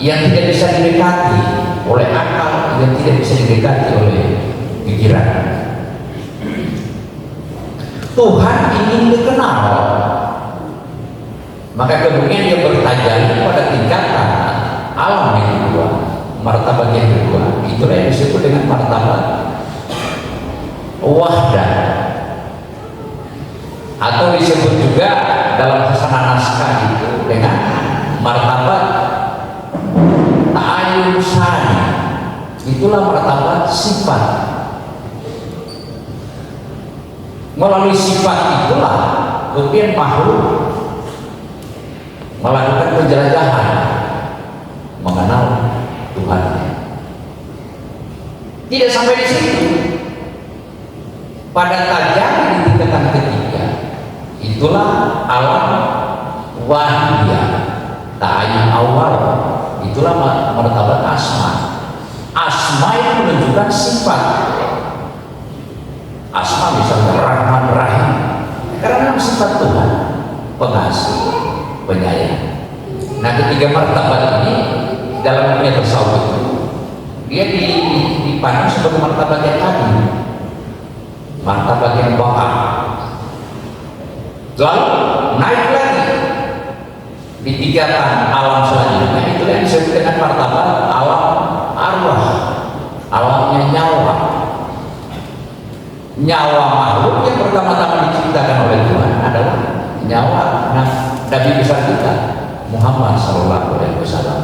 yang tidak bisa didekati oleh akal, yang tidak bisa didekati oleh pikiran. Tuhan ingin dikenal, maka kemudian dia bertajalli pada tingkatan alam yang kedua, martabat yang kedua. Itulah yang disebut dengan martabat wahdah, atau disebut juga dalam hasanah naskah itu dengan martabat ta'ayun sani. Itulah martabat sifat. Melalui sifat itulah kemudian makhluk melakukan penjelajahan mengenal Tuhan. Tidak sampai di situ. Pada tajam di tingkatan ketiga, itulah alam wahiyah, ta'ayun awal. Itulah martabat asma. Asma itu menunjukkan sifat. Asma misalnya Rahman Rahim, karena sifat Tuhan, pengasih, penyayang. Nah, ketiga martabat ini dalam dunia tasawuf itu dia dipandang sebagai martabat yang tadi, martabat yang bawah. Lalu naik lagi di tingkatan alam selanjutnya, itu yang disebut dengan martabat alam arwah, alamnya nyawa. Nyawa makhluk yang pertama-tama diciptakan oleh Tuhan adalah nyawa Nabi besar kita Muhammad Sallallahu Alaihi Wasallam.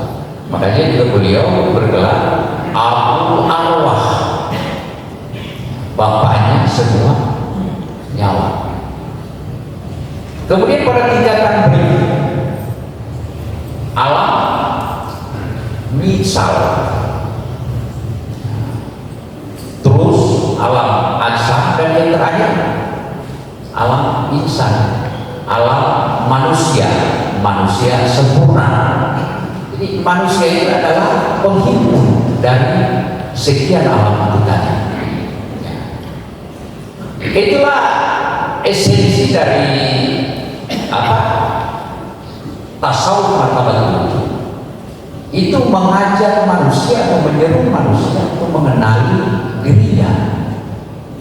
Makanya juga beliau bergelar Abu Arwah, bapaknya semua nyawa. Kemudian pada tingkatan berikutnya alam misal, terus alam asal, dan yang terakhir alam insan, alam manusia, manusia sempurna. Jadi manusia itu adalah penghimpun dari sekian alam kita. Itulah esensi dari apa? Tasawuf martabat itu. itu mengajak manusia atau menyeru manusia untuk mengenali dirinya,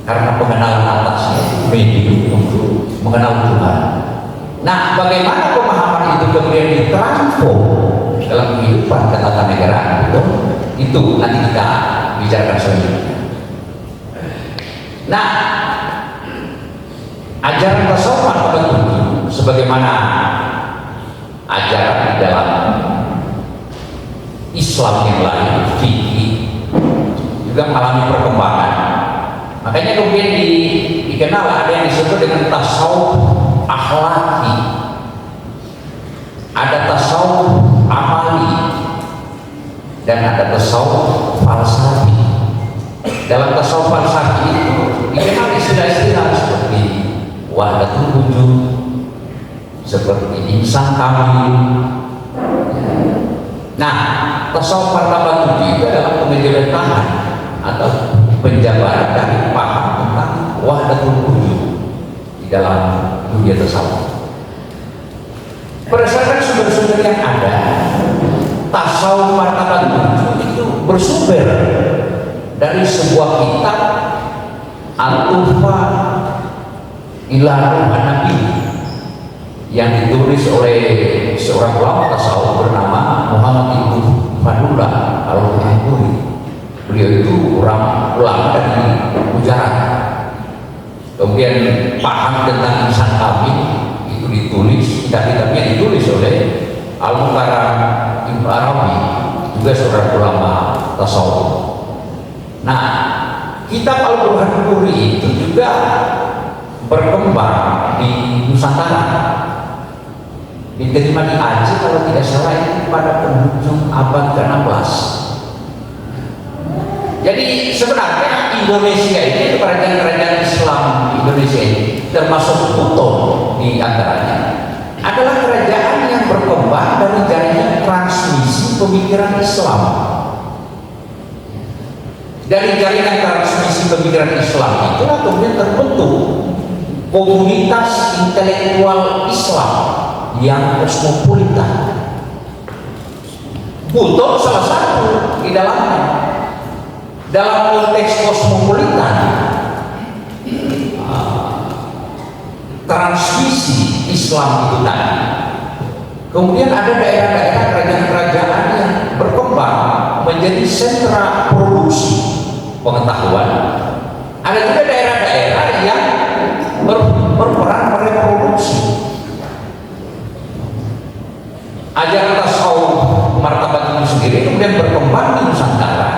karena pengenalan atasnya medium untuk mengenal Tuhan. Nah, bagaimana pemahaman itu kemudian ditransform dalam kehidupan ketatanegaraan itu nanti kita bicarakan selanjutnya. Nah, ajaran tasawuf itu sebagaimana ajaran di dalam Islam yang lain, fikih juga mengalami perkembangan. Makanya kemudian dikenal ada yang disebut dengan tasawuf akhlaki, ada tasawuf amali, dan ada tasawuf falsafi. Dalam tasawuf falsafi itu dikenal istilah-istilah seperti wahdatul wujud, seperti insan kamil. Nah, tasawuf martabat itu adalah penjelasan atau penjabaran dari paham tentang wahdatul wujud di dalam dunia tasawuf. Berdasarkan sumber-sumber yang ada, tasawuf martabat itu bersumber dari sebuah kitab Al-Tufa ila Nabi yang ditulis oleh seorang ulama tasawuf bernama Muhammad Ibnu Fadullah Al-Hamburi. Beliau itu orang ulama dari Gujarat. Kemudian paham tentang insan kamil itu ditulis, kitab-kitabnya ditulis oleh Al-Mukarram Ibnu Arabi, juga seorang ulama tasawuf. Nah, kitab Al-Hamburi itu juga berkembang di Nusantara, diterima di Aceh kalau tidak salah itu pada penghujung abad ke-16. Jadi sebenarnya Indonesia ini, kerajaan-kerajaan Islam Indonesia ini, termasuk Buton di antaranya, adalah kerajaan yang berkembang dari jaringan transmisi pemikiran Islam. Dari jaringan transmisi pemikiran Islam itulah kemudian terbentuk komunitas intelektual Islam yang kosmopolitan. Buton salah satu di dalamnya. Dalam konteks kosmopolitan, transmisi Islam itu tadi, kemudian ada daerah-daerah kerajaan-kerajaan yang berkembang menjadi sentra produksi pengetahuan. Ada juga daerah-daerah yang berperan mereproduksi. Ajaran tasawuf martabat itu sendiri kemudian berkembang di Nusantara.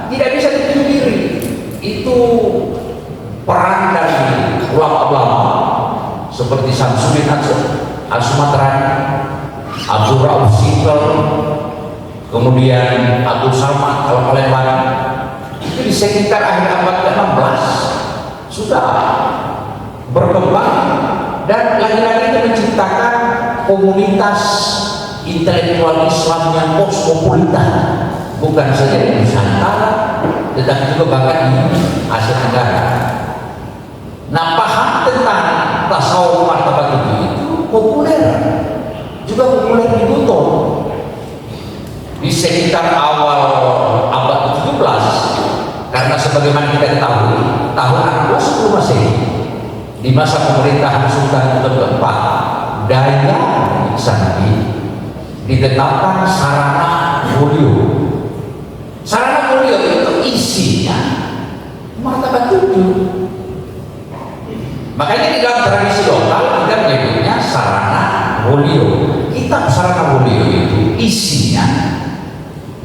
Tidak bisa dipungkiri, itu peran dari ulama-ulama seperti Samsudin Al-Sumatrani, Abdul Rauf Sintel, kemudian Abdul Salman Al-Palembang. Itu di sekitar akhir abad ke-16 sudah berkembang dan lagi-lagi itu menciptakan komunitas intelektual Islam yang kosmopolitan, bukan saja di Nusantara tetapi juga bahkan di Asia Tenggara. Nah, paham tentang tasawuf martabat itu populer, juga populer di Buton. Di sekitar awal abad ke-17, karena sebagaimana kita ketahui, tahun 16 sebelum Masehi, di masa pemerintahan Sultan Buton keempat, Daya Iksanudin ditetapkan sarana mulia. Sarana mulia itu isinya martabat 7. Makanya di dalam tradisi lokal kita menyebutnya sarana mulia. Kitab sarana mulia itu isinya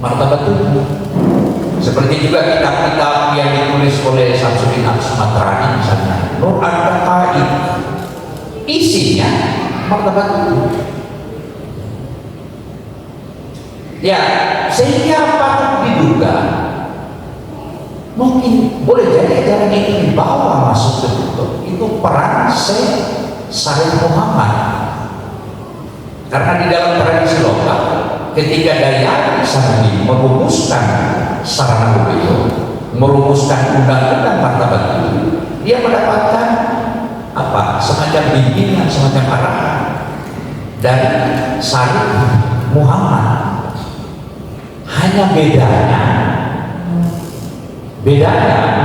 martabat 7. Seperti juga kitab-kitab yang ditulis oleh Samsudin Al-Sumatrani, misalnya Nur Al-Qaid, isinya martabat 7. Ya, sehingga patut diduga mungkin boleh jadi ajaran itu dibawa masuk ke Buton. Itu peran Syekh Said Muhammad, karena di dalam tradisi lokal ketika Daya Iksanudin merumuskan sarana beliau, merumuskan undang-undang martabat itu, dia mendapatkan apa, semacam bimbingan, semacam arahan dari Said Muhammad. Hanya bedanya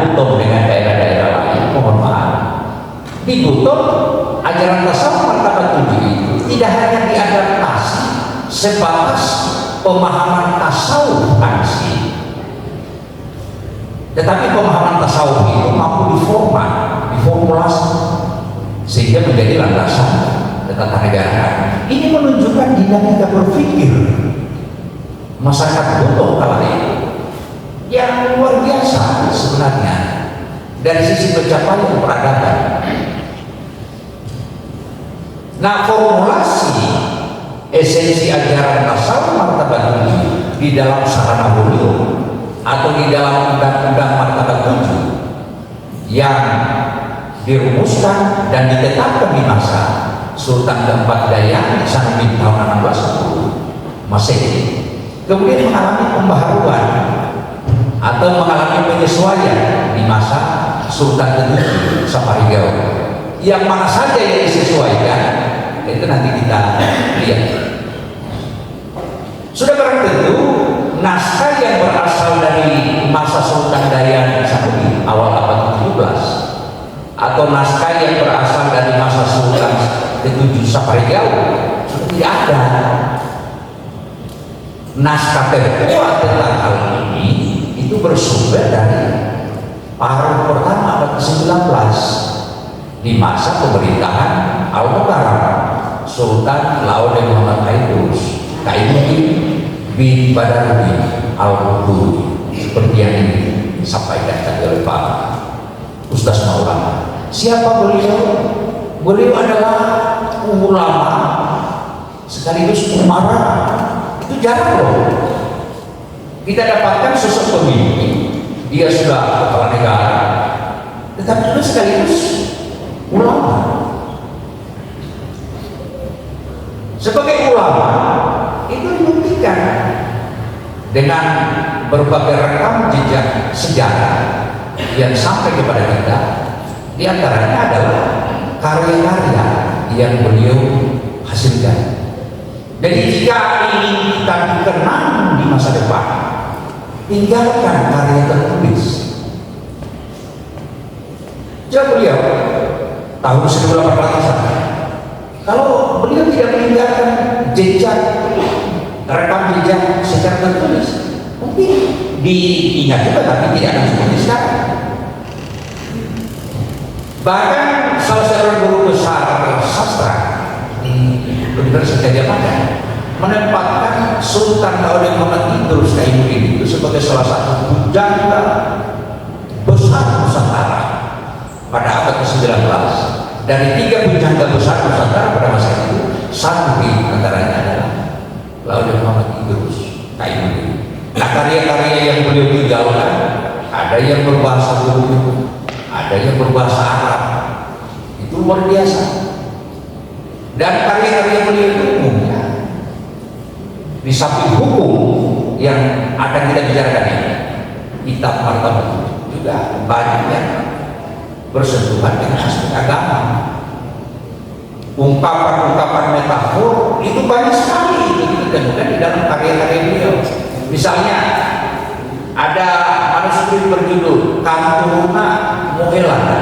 Buton dengan daerah-daerah lain, mohon maaf, di Buton ajaran tasawuf martabat 7 itu tidak hanya diadaptasi sebatas pemahaman tasawuf ansih, tetapi pemahaman tasawuf itu mampu diformulasi sehingga menjadi landasan ketatanegaraan. Ini menunjukkan dinamika berpikir masyarakat Buton kala itu yang luar biasa sebenarnya dari sisi pencapaian peradaban. Nah, formulasi esensi ajaran tasawuf martabat 7 di dalam sarana beliau atau di dalam undang-undang martabat 7 yang dirumuskan dan ditetapkan di masa Sultan keempat Dayang Sanusi tahun 1610 Masehi, kemudian mengalami pembaharuan atau mengalami penyesuaian di masa Sultan ke-7 Saparigao. Yang mana saja yang disesuaikan itu nanti kita lihat. Sudah barang tentu naskah yang berasal dari masa Sultan Dayang Sanusi awal abad 17 atau naskah yang berasal dari masa Sultan ke-7 Saparigao sudah tidak ada. Naskah terkuat tentang hal ini itu bersumber dari paruh pertama abad ke-19 di masa pemerintahan Al-Mukarram Sultan Laude Muhammad Aidrus Kaimuddin bin Badaruddin Al-Quduri, seperti yang disampaikan tadi oleh Pak Ustaz Maulana. Siapa beliau? Beliau adalah ulama sekaligus umara. Itu jarang loh kita dapatkan sosok pemimpin, dia sudah kepala negara, tetapi juga sekaligus ulama. Sebagai ulama itu dibuktikan dengan berbagai rekam jejak sejarah yang sampai kepada kita. Di antaranya adalah karya-karya yang beliau hasilkan. Jadi jika ingin kita dikenang di masa depan, tinggalkan karya tertulis. Coba beliau tahun 1800-an, kalau beliau tidak meninggalkan jejak, rekam jejak secara tertulis, mungkin diingat juga tapi tidak akan seperti sekarang. Bahkan salah seorang guru besar sastra di Universitas Gadjah menempatkan Sultan Laude Muhammad Idrus Kaimuddin itu sebagai salah satu pujangga besar Nusantara pada abad ke-19. Dari 3 pujangga besar Nusantara pada masa itu, satu di antaranya adalah Laude Muhammad Idrus Kaimuddin. Nah, karya-karya yang beliau tinggalkan ada yang berbahasa Urdu, ada yang berbahasa Arab, itu luar biasa. Dan karya-karya beliau itu umumnya di samping hukum yang akan kita bicarakan ini, kitab martabat juga banyak yang bersentuhan dengan aspek agama. Ungkapan-ungkapan metafor itu banyak sekali itu ditemukan di dalam karya-karya beliau. Misalnya ada manuskrip berjudul Kanturuna Mohelana.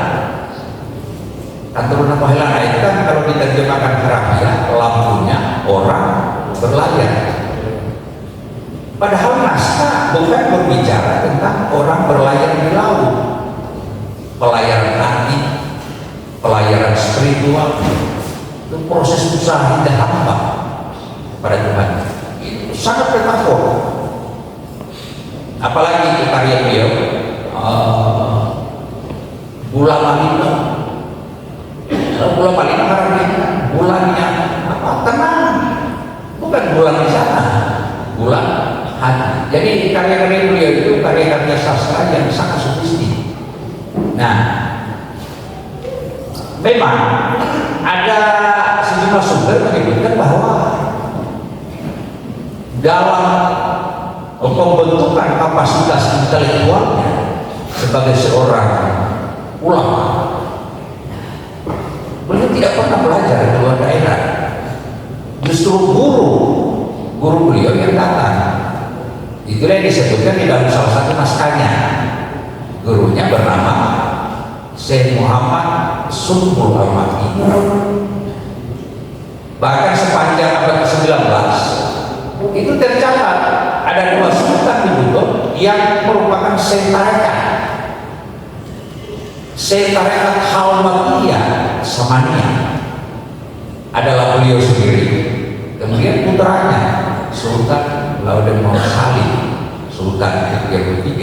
Kanturuna Mohelana itu kan kalau diterjemahkan harafiah lampunya orang berlayar. Padahal naskah bukan berbicara tentang orang berlayar di laut, pelayaran hati, pelayaran spiritual, itu proses usaha indah hamba pada Tuhan. Itu sangat metafor. Apalagi itu karya beliau, Bulan Malino. Bulan Malino karena bulannya apa? Tenang, bukan bulan di sana, bulan hati. Jadi karya-karya beliau itu karya-karya sastra yang sangat sofistik. Nah, memang ada sejumlah sumber menyebutkan bahwa dalam pembentukan kapasitas intelektualnya sebagai seorang ulama, beliau tidak pernah belajar di luar daerah. Justru guru beliau yang datang itu Itulah yang disebutkan di dalam salah satu naskahnya. Gurunya bernama Syekh Muhammad Sumbul Al-Makki. Bahkan sepanjang abad ke-19 itu tercatat ada 2 sultan di Buton yang merupakan Syekh tarekat. Syekh tarekat Halmatiyah Samania adalah beliau sendiri. Kemudian putranya Sultan Laudemohon Salim, Sultan ke-33.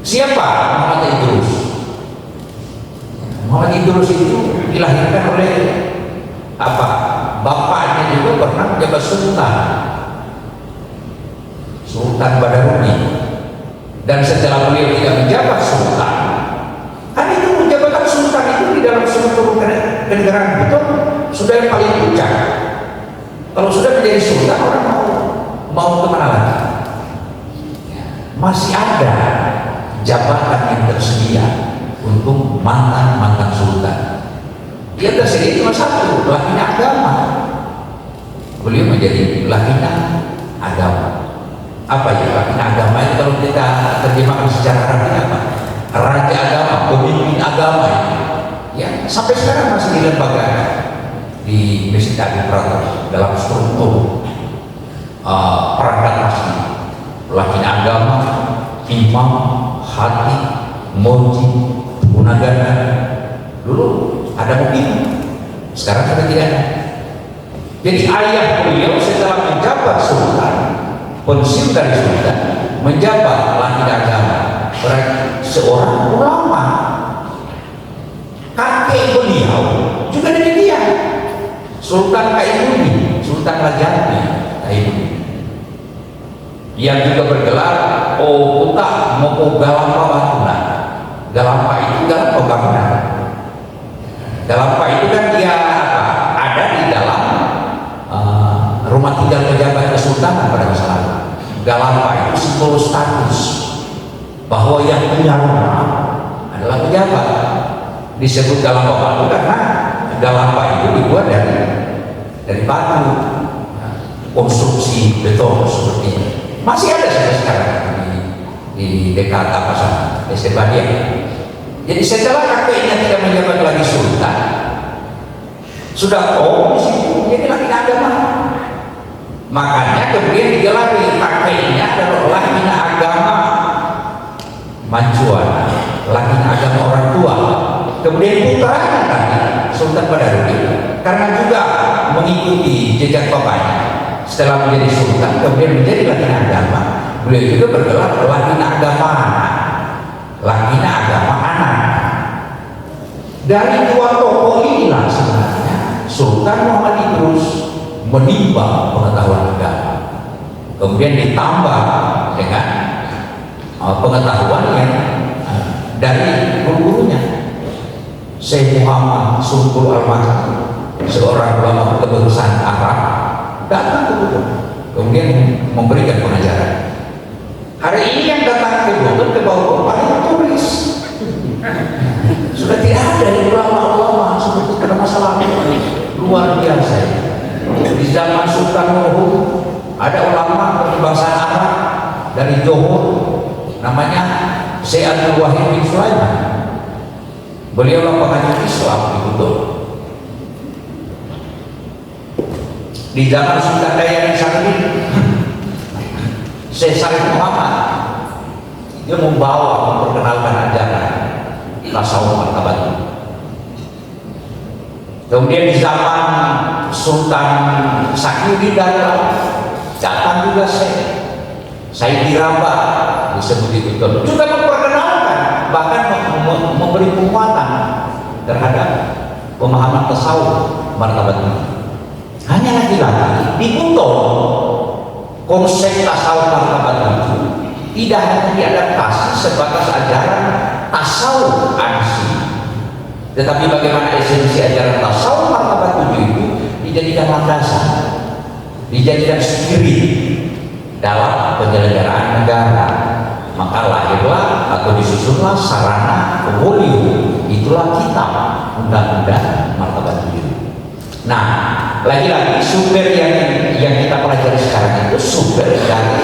Siapa Muhammad Idrus? Muhammad Idrus itu dilahirkan oleh apa? Bapaknya juga pernah menjabat sultan, Sultan Badaruni. Dan setelah beliau tidak menjabat sultan, kan itu jabatan sultan itu di dalam seluruh kenegaraan itu sudah yang paling puncak. Kalau sudah menjadi sultan, orang mau kemana lagi? Masih ada jabatan yang tersedia untuk mantan sultan. Dia tersedia cuma satu, Lakinya Agama. Beliau menjadi Lakinya Agama. Apa ya Lakinya Agama itu kalau kita terjemahkan secara Arabnya apa? Raja agama, pemimpin agama. Ya, sampai sekarang masih dilembagakan di Masjid Agung Prato dalam struktur perangkat masjid. Lakinya Agama, imam, hati, moji, gunagana. Dulu ada mobil, sekarang sudah tidak ada. Jadi ayah beliau setelah menjabat sultan, pensiun dari sultan, menjabat Lakinya Agama, berarti seorang ulama. Kakek beliau juga demikian, Sultan Kaimuddin, Sultan Rajani Kaimuddin, yang juga bergelar Puta Moko Galampa Batuna. Galampa itu Galampa bangunan. Galampa itu kan dia apa? Ada di dalam rumah tinggal pejabat kesultanan pada masa lalu. Galampa itu simbol status bahwa yang punya rumah adalah pejabat. Disebut Galampa Batu karena Galampa itu dibuat dari batu, konstruksi beton seperti ini. Masih ada sampai sekarang di dekat apa sana, Estebadia. Jadi setelah kakeknya tidak menjabat lagi sultan, sudah di situ jadi Lakinya Agama. Makanya kemudian digelari kakeknya adalah Lakinya Agama Mancuan, Lakinya Agama orang tua. Kemudian putranya tadi Sultan Badaruni, karena juga mengikuti jejak bapaknya, setelah menjadi sultan kemudian menjadi Lakinya Agama, beliau juga bergelar Lakinya Agama Anak. Lakinya Agama Anak. Dari 2 tokoh inilah sebenarnya Sultan Muhammad Idrus menimba pengetahuan agama, kemudian ditambah dengan pengetahuan yang dari guru-gurunya. Syekh Muhammad Sumbul Al-Makki, seorang ulama kebagusan Arab, datang ke Buton, kemudian memberikan pengajaran. Hari ini yang datang ke Buton ke bawah paling turis. Sudah tidak ada ulama-ulama seperti pada masa lalu. Luar biasa. Di zaman Sultan Nuhun ada ulama berbahasa Arab dari Johor, namanya Syekh Abdul Wahid bin Sulaiman. Beliau pengajar Islam di Buton. Di zaman Sultan Dayani Sakti, Syekh Sarif Muhammad, dia membawa memperkenalkan ajaran tasawuf martabat. Kemudian di zaman Sultan Sakyudi datang juga Syekh Said Diraba disebut di Buton, juga memperkenalkan, bahkan memberi penguatan terhadap pemahaman tasawuf martabat ini. Hanya lagi-lagi di Buton konsep tasawuf martabat itu tidak hanya diadaptasi sebatas ajaran tasawuf ansi, tetapi bagaimana esensi ajaran tasawuf martabat itu dijadikan landasan, dijadikan spirit dalam penyelenggaraan negara. Maka lahirlah atau disusunlah sarana volume, itulah kitab Undang-Undang Martabat 7. Nah, lagi-lagi sumber yang kita pelajari sekarang itu itu sumber dari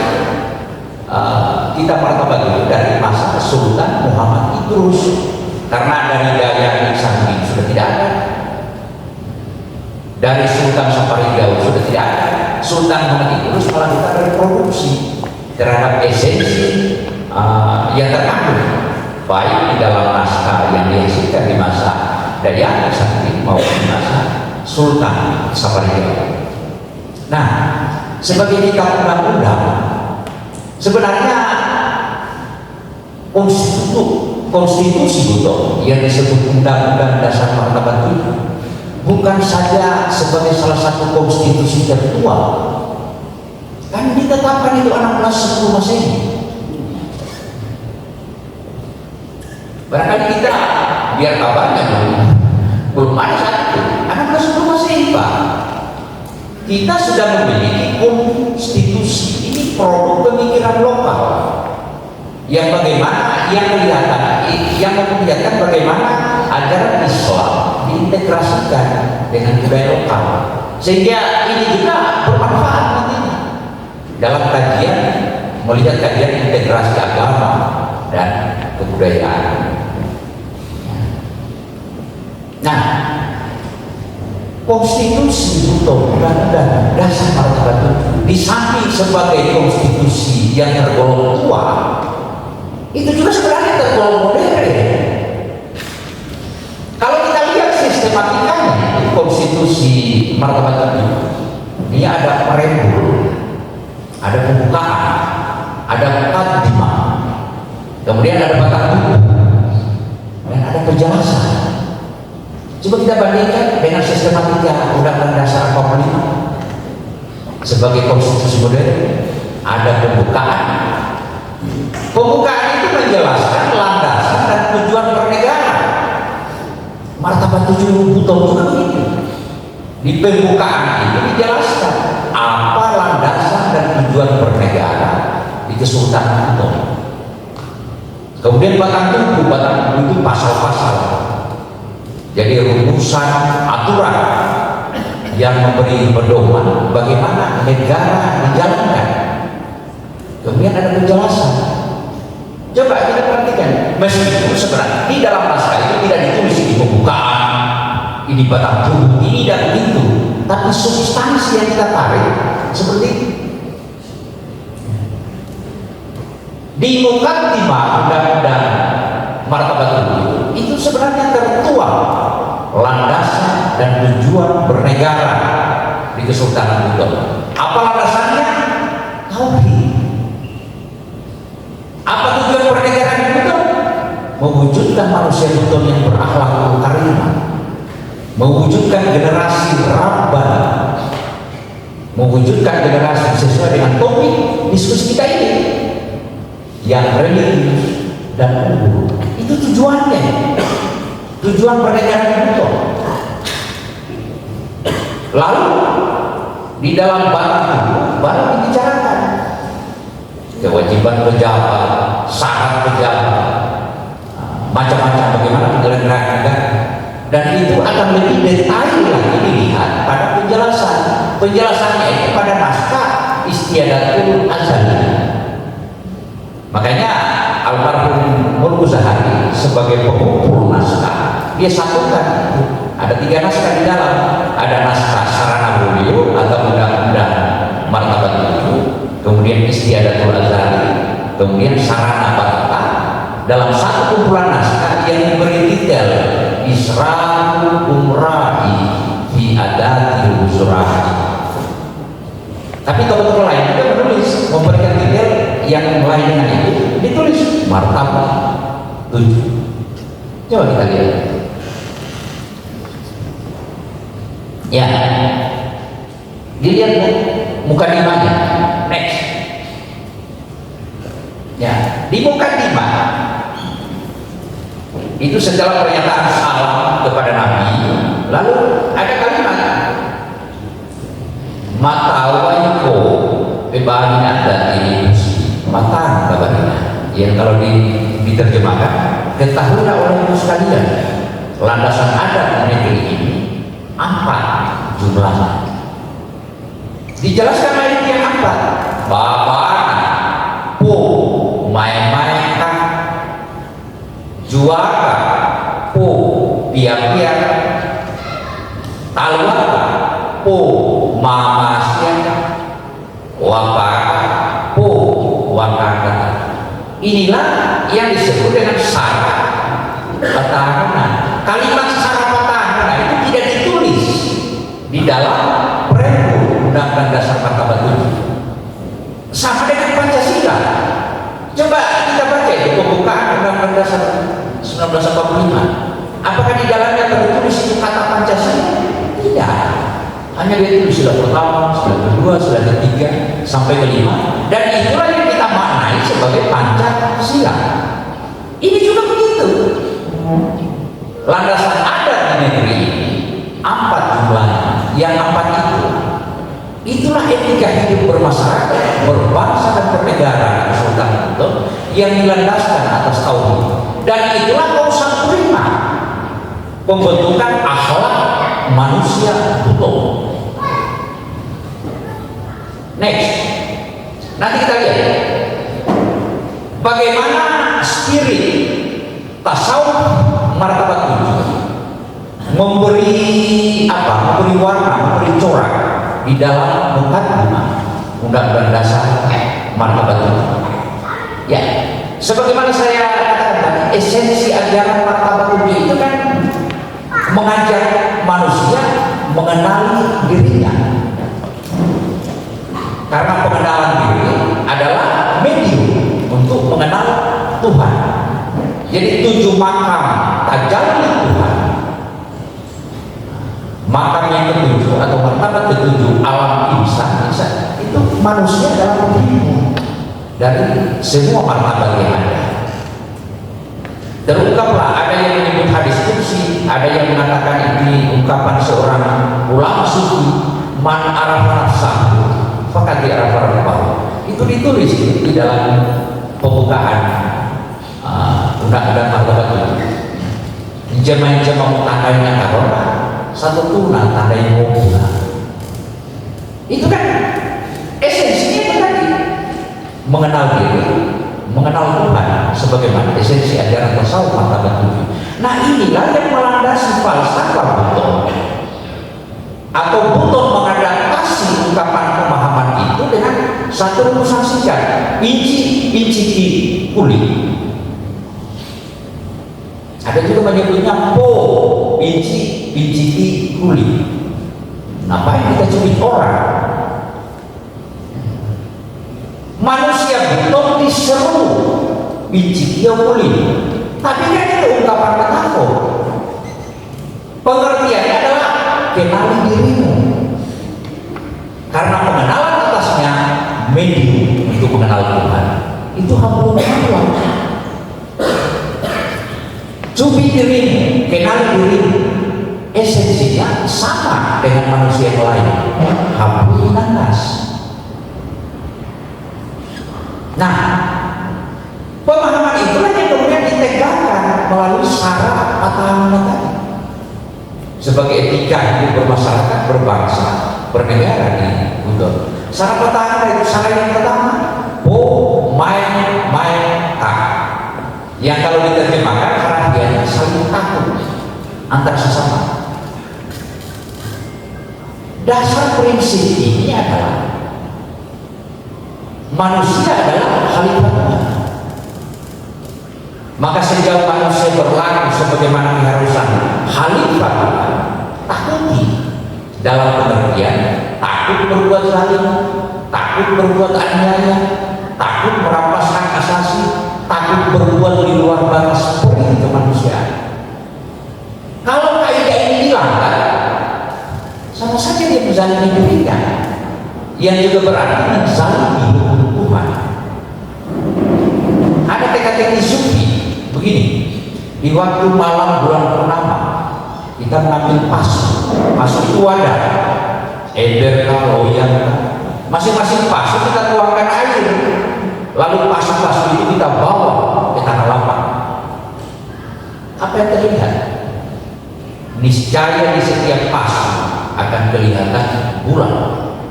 kita martabat itu dari masa Sultan Muhammad Idrus, karena dari Daya Ihsanuddin sudah tidak ada, dari Sultan Saparigao sudah tidak ada. Sultan Muhammad Idrus melakukan reproduksi terhadap esensi yang terkandung baik di dalam naskah yang dihasilkan di masa Daya Ihsanuddin maupun di masa Sultan Saparigao. Nah, sebagai kitab undang-undang, sebenarnya konstitusi Buto yang disebut Undang-Undang Dasar Martabat itu bukan saja sebagai salah satu konstitusi tertua, kan ditetapkan itu 1610 Masehi. Barangkali kita biar kabarnya belum ada saat itu 1610 Masehi, Pak. Kita sudah memiliki konstitusi, ini produk pemikiran lokal yang bagaimana yang memperlihatkan bagaimana ajaran Islam diintegrasikan dengan budaya lokal, sehingga ini juga bermanfaat nantinya dalam kajian, melihat kajian integrasi agama dan kebudayaan. Nah, konstitusi Buto Undang-Undang Dasar Martabat di samping sebagai konstitusi yang tergolong tua, itu juga sebenarnya tergolong modern. Kalau kita lihat sistematikanya konstitusi Martabat ini ada preambul, ada pembukaan, ada mukaddimah, kemudian ada batang tubuh, dan ada penjelasan. Coba kita bandingkan dengan sistematika Undang-Undang Dasar 45 sebagai konstitusi modern. Ada pembukaan. Pembukaan itu menjelaskan landasan dan tujuan bernegara. Martabat 7 Buto juga begitu. Di pembukaan itu dijelaskan apa landasan dan tujuan bernegara di Kesultanan Buto. Kemudian batang tubuh itu pasal-pasal. Jadi rumusan aturan yang memberi pedoman bagaimana negara dijalankan. Kemudian ada penjelasan. Coba kita perhatikan, meskipun sebenarnya di dalam naskah itu tidak ditulis di pembukaan, ini batang tubuh, ini dan itu, tapi substansi yang kita tarik seperti itu. Di mukaddimah Undang-Undang Martabat itu sebenarnya tertuang landasan dan tujuan bernegara di Kesultanan Buto. Apa landasannya? Tauhid. Apa tujuan bernegara di Buto? Mewujudkan manusia Buto yang berakhlak karimah, mewujudkan generasi rabban, mewujudkan generasi sesuai dengan topik diskusi kita ini yang religius dan luhur. Itu tujuannya, tujuan bernegara Buto. Lalu di dalam baru dibicarakan kewajiban pejabat, syarat pejabat, macam-macam bagaimana penyelenggaraan negara, dan itu akan lebih detail lagi dilihat pada penjelasan. Penjelasannya itu pada naskah Istiadatul Azali. Makanya almarhum Murghazali sebagai pengumpul naskah, dia satukan ada 3 naskah di dalam. Ada naskah Sarana Bulio atau Undang-Undang Martabat 7, kemudian Istiadatul Azali, kemudian Sarana Batata, dalam satu kumpulan naskah yang diberi detail Isra'ul Umra'i fi Adatil Uzra'i. Tapi tokoh-tokoh lain juga menulis, memberikan detail yang lain dengan itu, ditulis Martabat 7. Coba kita lihat. Ya, dilihat mukadimahnya. Next. Ya, di mukadimah itu setelah pernyataan salam kepada Nabi, lalu ada kalimat matawaiko bebanina dan ini matan kabarnya, yang kalau diterjemahkan, ketahuilah oleh sekalian landasan adat negeri ini 4 jumlahnya. Dijelaskan ayat yang 4. babana, po, main-main kah, juara, po, pia-pia, talwaka, po, mamasya, wapaka, po, wakaka. Inilah yang disebut dengan syarat petahana. Kalimat syarat petahana itu tidak ditulis di dalam preambul Undang-Undang Dasar 45 sama dengan Pancasila. Coba kita baca itu pembukaan Undang-Undang Dasar 1945. Apakah di dalamnya tertulis itu kata Pancasila? Tidak. Hanya dia tulis sila pertama, sila kedua, sila ketiga sampai kelima, dan itulah yang kita maknai sebagai Pancasila. Ini juga begitu. Landasan adat di negeri ini 4 jumlahnya. Yang 4 itulah etika hidup bermasyarakat, berbangsa dan bernegara Sultan itu yang dilandaskan atas tauhid. Dan itulah kausan prima pembentukan akhlak manusia utuh. Next, nanti kita lihat bagaimana spirit tasawuf martabat 7 memberi warna, memberi corak di dalam mukadimah Undang-Undang Dasar martabat 7. Ya, sebagaimana saya katakan tadi, esensi ajaran martabat 7 itu kan mengajak manusia mengenali dirinya. Karena pengenalan diri adalah medium untuk mengenal Tuhan. Jadi 7 makam tajalli Tuhan. Makam yang ke-7 atau martabat ke-7 alam insan itu manusia dalam dirimu dari semua martabat yang ada. Terungkaplah, ada yang menyebut hadis kursi, ada yang mengatakan ini ungkapan seorang ulama sufi, man arafa nafsahu faqad arafa rabbahu. Itu ditulis di dalam pembukaan Undang-Undang martabat 7. Jemaah-jemaah tandanya karona satu tuna tandai moga. Itu kan esensinya itu tadi, mengenal diri, mengenal Tuhan sebagaimana esensi ajaran tasawuf martabat 7. Nah, inilah yang melandasi falsafah Buton, atau Buton mengadaptasi ungkapan pemahaman itu dengan satu rumusan singkat, inci kulit. Ada juga menyebutnya po, inci kulit. Ngapain kita cubit orang? Manusia Buton diseru inci kulit, tapi kan itu ungkapan metafor. Pengertiannya adalah kenali dirimu, karena pengenalan atasnya medium untuk mengenal Tuhan. Itu hampir Allah. Cubit dirimu, kenali dirimu, esensinya sama dengan manusia yang lain. Hampir nanas. Nah, pemahaman itulah yang kemudian ditegakkan melalui syarat patahana tadi sebagai etika hidup bermasyarakat, berbangsa, bernegara di Buton. Syarat patahana itu syarat yang pertama, yang kalau diterjemahkan perhatiannya saling takut antar sesama. Dasar prinsip ini adalah manusia adalah khalifah Tuhan. Maka sejauh manusia berlaku sebagaimana keharusan khalifah Tuhan, takuti dalam pengertian takut berbuat zalim, takut berbuat aniaya, takut merampas hak asasi, takut berbuat di luar batas seperti kemanusiaan. Kalau kaidah ini dilanggar, sama saja dia menzalimi dirinya, yang juga berarti menzalimi Tuhan. Ada teka-teki sufi begini, di waktu malam bulan purnama kita mengambil pasuk itu ada ember loyang, masing-masing pasuk kita tuangkan air, lalu pasuk-pasuk itu kita bawa ke tanah lapang. Apa yang terlihat? Niscaya di setiap pasuk akan kelihatan bulan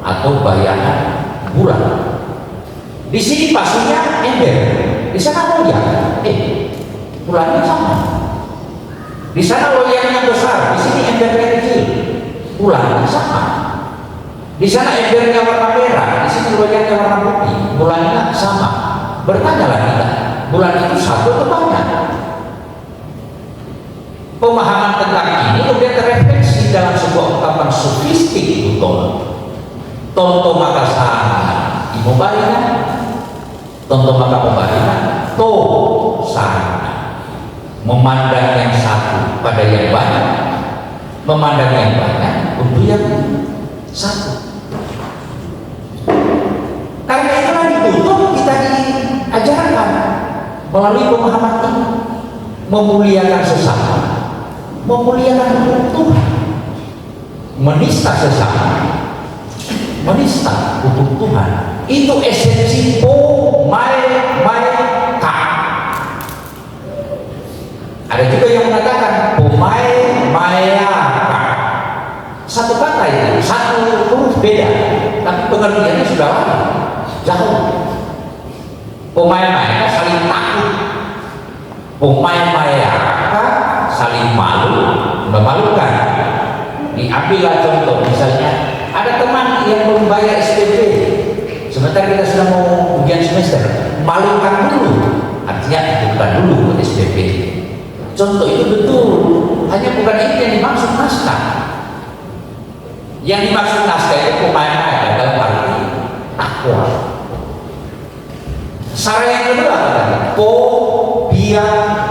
atau bayangan bulan. Di sini pastinya ember, di sana loyang. Bulannya sama. Di sana loyangnya besar, di sini embernya kecil. Bulannya sama. Di sana embernya warna merah, di sini loyangnya warna putih. Bulannya sama. Bertanyalah kita, bulan itu satu atau banyak? Pemahaman tentang ini kemudian terefleksi dalam sebuah ungkapan sofistik betul. Tonto maka sana ibu barina, tonto maka pembarina, to sana. Memandang yang satu pada yang banyak, memandang yang banyak untuk yang satu. Karena itulah ditutup kita diajarkan melalui pemahaman ini, memuliakan sesama, memuliakan Tuhan, menista sesama, menista untuk Tuhan. Itu esensi ka. Ada juga yang mengatakan ka. Satu kata itu, satu huruf beda, tapi pengertiannya sudah lama, jauh. Ka saling takut, ka saling malu, memalukan. Diambillah contoh, misalnya ada teman yang belum bayar SPP, sebentar kita sudah mau ujian semester, malukan dulu, artinya bukan dulu buat SPP. Contoh itu betul, hanya bukan itu yang dimaksud naskah. Yang dimaksud naskah itu pemainnya dalam arti takwa. Cara yang kedua adalah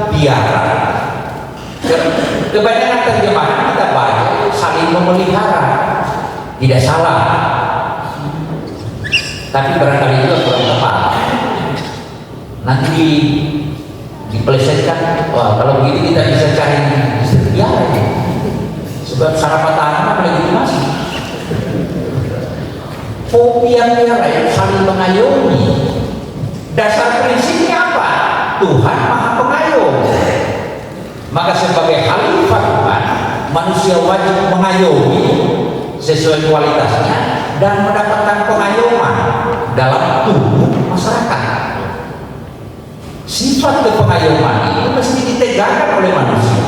biara. Kebanyakan terjemahan kita baca saling memelihara, tidak salah, tapi barangkali itu kurang tepat. Nanti dipelesetkan, wah kalau begini kita bisa cari istri biara ya. Sebab sarapan tangan legitimasi. Biara itu saling mengayomi. Dasar prinsipnya apa? Tuhan Maha Pengayom. Maka sebagai khalifah Tuhan, manusia wajib mengayomi sesuai kualitasnya dan mendapatkan pengayoman dalam tubuh masyarakat. Sifat kepengayoman itu mesti ditegakkan oleh manusia,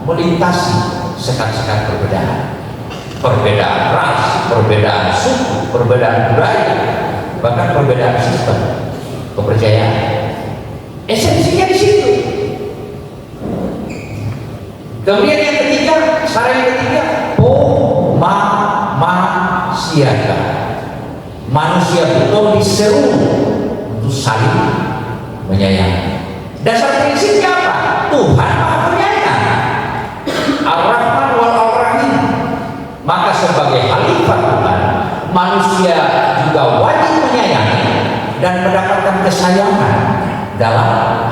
melintasi sekat-sekat perbedaan ras, perbedaan suku, perbedaan budaya, bahkan perbedaan sistem kepercayaan. Esensinya di situ. Kemudian yang ketiga, cara yang ketiga, siaga. Manusia betul diseru untuk saling menyayangi. Dasar prinsipnya apa? Tuhan Maha Penyayang, Ar-Rahman wal Ar-Rahim. Maka sebagai khalifah Tuhan, manusia juga wajib menyayangi dan mendapatkan kesayangan dalam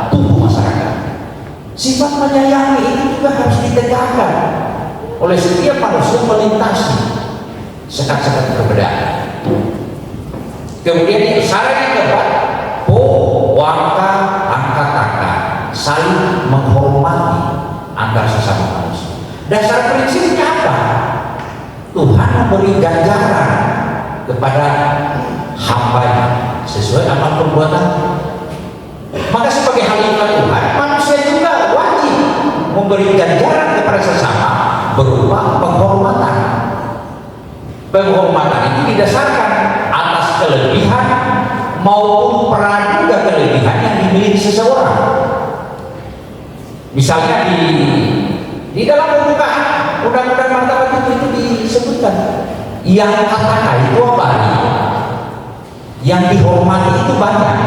tubuh masyarakat. Sifat menyayangi itu juga harus ditegakkan oleh setiap manusia melintasi sekat-sekat perbedaan. Kemudian cara yang keempat, saling menghormati antar sesama manusia. Dasar prinsipnya apa? Tuhan memberi ganjaran kepada hambanya sesuai amal perbuatan. Maka sebagai khalifah Tuhan, manusia juga wajib memberi ganjaran kepada sesama berupa penghormatan. Penghormatan itu didasarkan atas kelebihan maupun praduga kelebihan yang dimiliki seseorang. Misalnya di dalam pembukaan undang-undang martabat itu disebutkan yang kata itu apa? Yang dihormati itu banyak.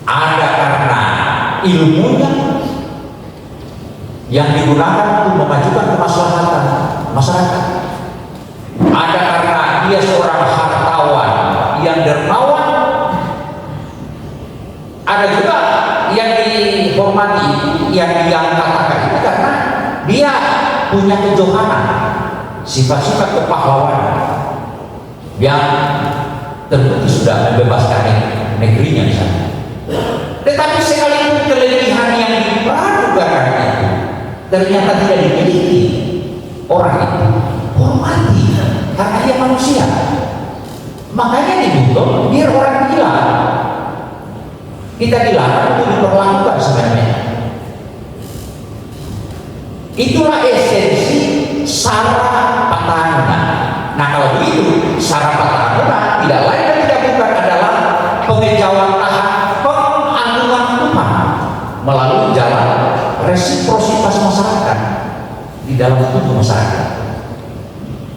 Ada karena ilmunya yang digunakan untuk memajukan kemaslahatan masyarakat. Ada karena dia seorang hartawan yang dermawan. Ada juga yang dihormati, yang diangkat itu karena dia punya kejohanan, sifat-sifat kepahlawanan yang terbukti sudah membebaskan negerinya di sana. Tetapi sekalipun kelebihan yang dipradugakan itu ternyata tidak dimiliki orang itu, hormati karena dia manusia. Makanya dituntut biar orang gila. Kita dilarang untuk diperlakukan sebenarnya. Itulah esensi sara patana. Nah kalau begitu, sara patana tidak lain dan tidak bukan adalah pengejawantahan penganggungan Tuhan melalui jalan resiprositas masyarakat di dalam tubuh masyarakat.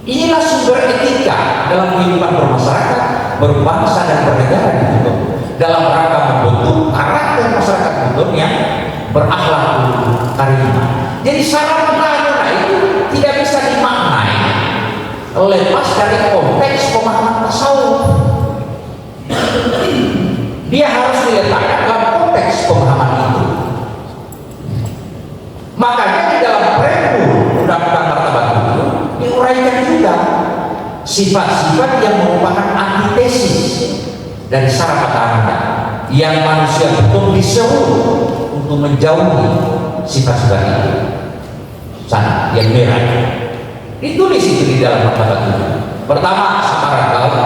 Inilah sumber etika dalam kehidupan bermasyarakat, berbangsa dan bernegara gitu, dalam rangka membentuk karakter masyarakat Buton yang berakhlak karimah. Jadi syarat petahana itu tidak bisa dimaknai lepas dari konteks pemahaman tasawuf. Dia harus diletakkan dalam konteks pemahaman itu. Makanya di dalam preambul Undang-Undang Martabat itu diuraikan juga sifat-sifat yang merupakan antitesis dari syarat petahana yang manusia betul diseru untuk menjauhi sifat-sifat itu. Sana yang merah ditulis itu di dalam martabat itu. Pertama, samaran gaul.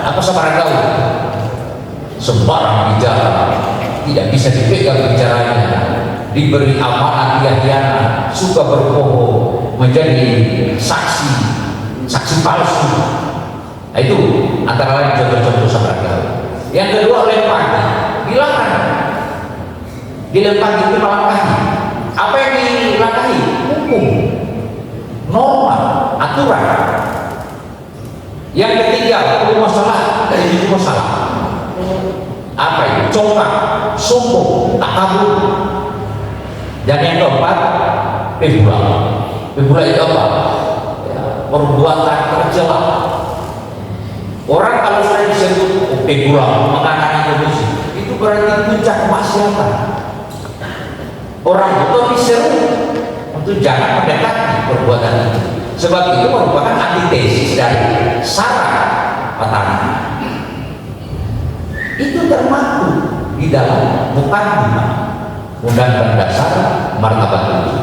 Apa samaran gaul? Sembarang bicara, tidak bisa dipegang bicaranya, diberi amanat keyakinan, suka berbohong, menjadi saksi palsu. Nah, itu antara lain contoh-contoh samaran gaul. Yang kedua, lempar, dilarang. Dilempar itu melangkahi. Apa yang dilangkahi? Hukum, norma, aturan. Yang ketiga, masalah dari itu masalah. Apa itu? Congkak, sombong, takabur. Dan yang keempat, pebula. Pebula itu apa? Ya, perbuatan tercela. Orang kalau sudah disebut pebula, mengatakan itu berarti puncak kemaksiatan. Orang betul diseru untuk jangan mendekati perbuatan itu, sebab itu merupakan antitesis dari syarat petahana. Itu termaktub di dalam Muqaddimah Undang-Undang Dasar Martabat itu.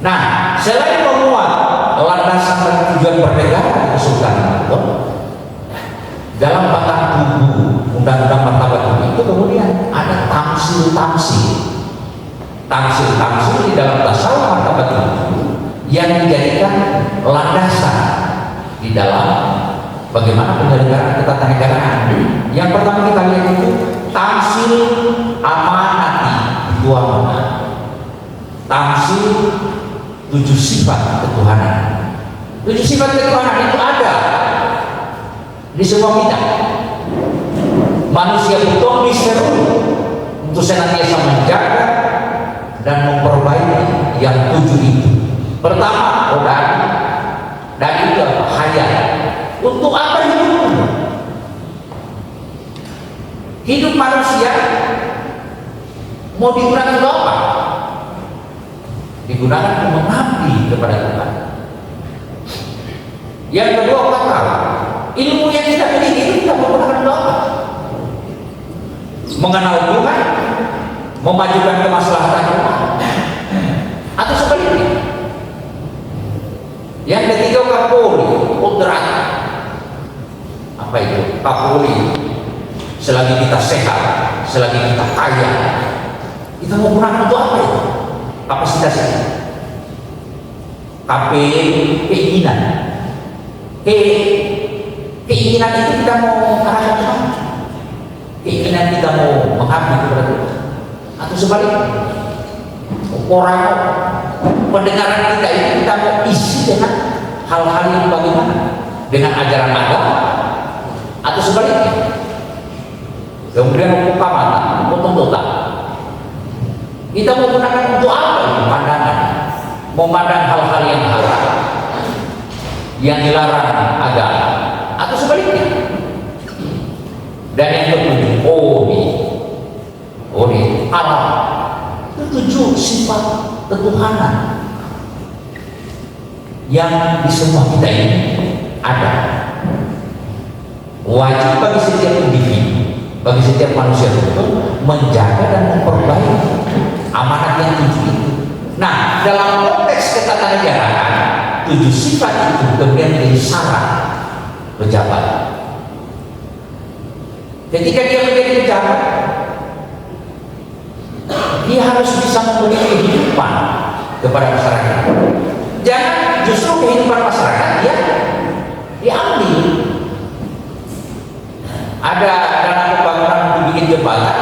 Nah, selain memuat landasan dan tujuan bernegara Kesultanan Buton, dalam batang tubuh Undang-Undang Martabat itu kemudian ada tamsil-tamsil di dalam tasawuf martabat itu yang dijadikan landasan di dalam bagaimana penyelenggaraan ketatanegaraan. Yang pertama kita lihat itu tamsil amanati tuana, tamsil 7 sifat ketuhanan. 7 sifat ketuhanan itu ada di semua kita. Manusia Buton diseru untuk senantiasa menjaga dan memperbaiki yang 7 itu. Pertama, dan itu apa? Hayat. Untuk apa hidup? Hidup manusia mau digunakan untuk apa? Digunakan untuk mengabdi kepada Tuhan. Yang kedua, akal. Ilmu yang kita miliki itu kita menggunakan untuk apa? Mengenal Tuhan, memajukan kemaslahatan Tuhan, atau sebaliknya. Yang ketiga, kapolri, kodrat. Apa itu? Kapolri. Selagi kita sehat, selagi kita kaya, kita mau gunakan untuk apa itu? Kapasitasnya. Keinginan. Keinginan itu kita mau arahkan kemana? Keinginan kita mau mengabdi kepada Tuhan, atau sebaliknya? Orang pendengaran kita ini kita mau isi dengan hal-hal yang bagaimana? Dengan ajaran agama, atau sebaliknya? Kemudian hukum kamata, tuntutan. Kita mau gunakan untuk apa ini pandangan? Memandang hal-hal yang haram, yang dilarang agama, atau sebaliknya? Dan yang ketujuh, alam. Itu 7 sifat ketuhanan yang di semua kita ini ada. Wajib bagi setiap individu, bagi setiap manusia itu menjaga dan memperbaiki amanat yang 7 itu. Nah, dalam konteks ketatanegaraan 7 sifat itu kemudian menjadi syarat pejabat. Ketika dia menjadi pejabat, dia harus bisa memberi kehidupan kepada masyarakat. Jangan justru kehidupan masyarakat dia diambil. Ada dana pembangunan untuk bikin jembatan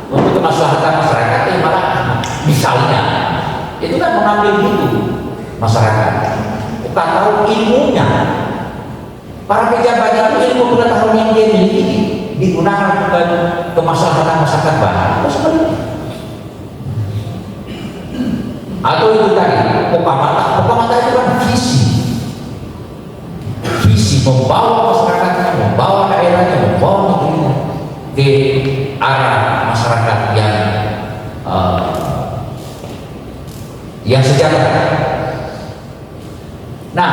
untuk kemaslahatan masyarakat, malah misalnya itu kan mengambil itu masyarakat. Bukan tahu ilmunya. Para pejabat itu ilmu pengetahuan yang dia miliki digunakan untuk kemaslahatan masyarakat banyak. Atau itu tadi Pokamata itu kan visi membawa masyarakatnya, membawa daerahnya, membawa negerinya ke arah masyarakat yang sejahtera. Nah,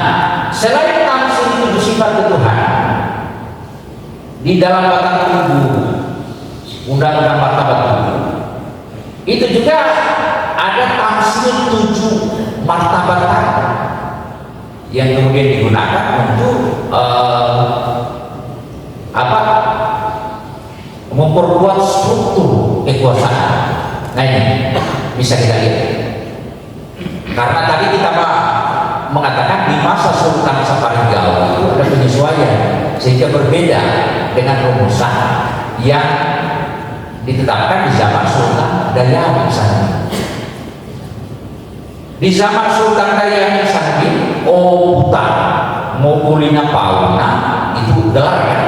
selain tamsil itu sifat ketuhanan, di dalam batang tubuh undang-undang martabat tubuh itu juga ada tamsil 7 martabat yang kemudian digunakan untuk memperkuat struktur kekuasaan. Nah ini bisa kita lihat, karena tadi kita mengatakan di masa Sultan Saparigao itu ada penyesuaian sehingga berbeda dengan rumusan yang ditetapkan di zaman Sultan Dayani Sanghi. Di zaman Sultan Dayani Sanghi, Obuta Mokulina Pauna itu gelar ya.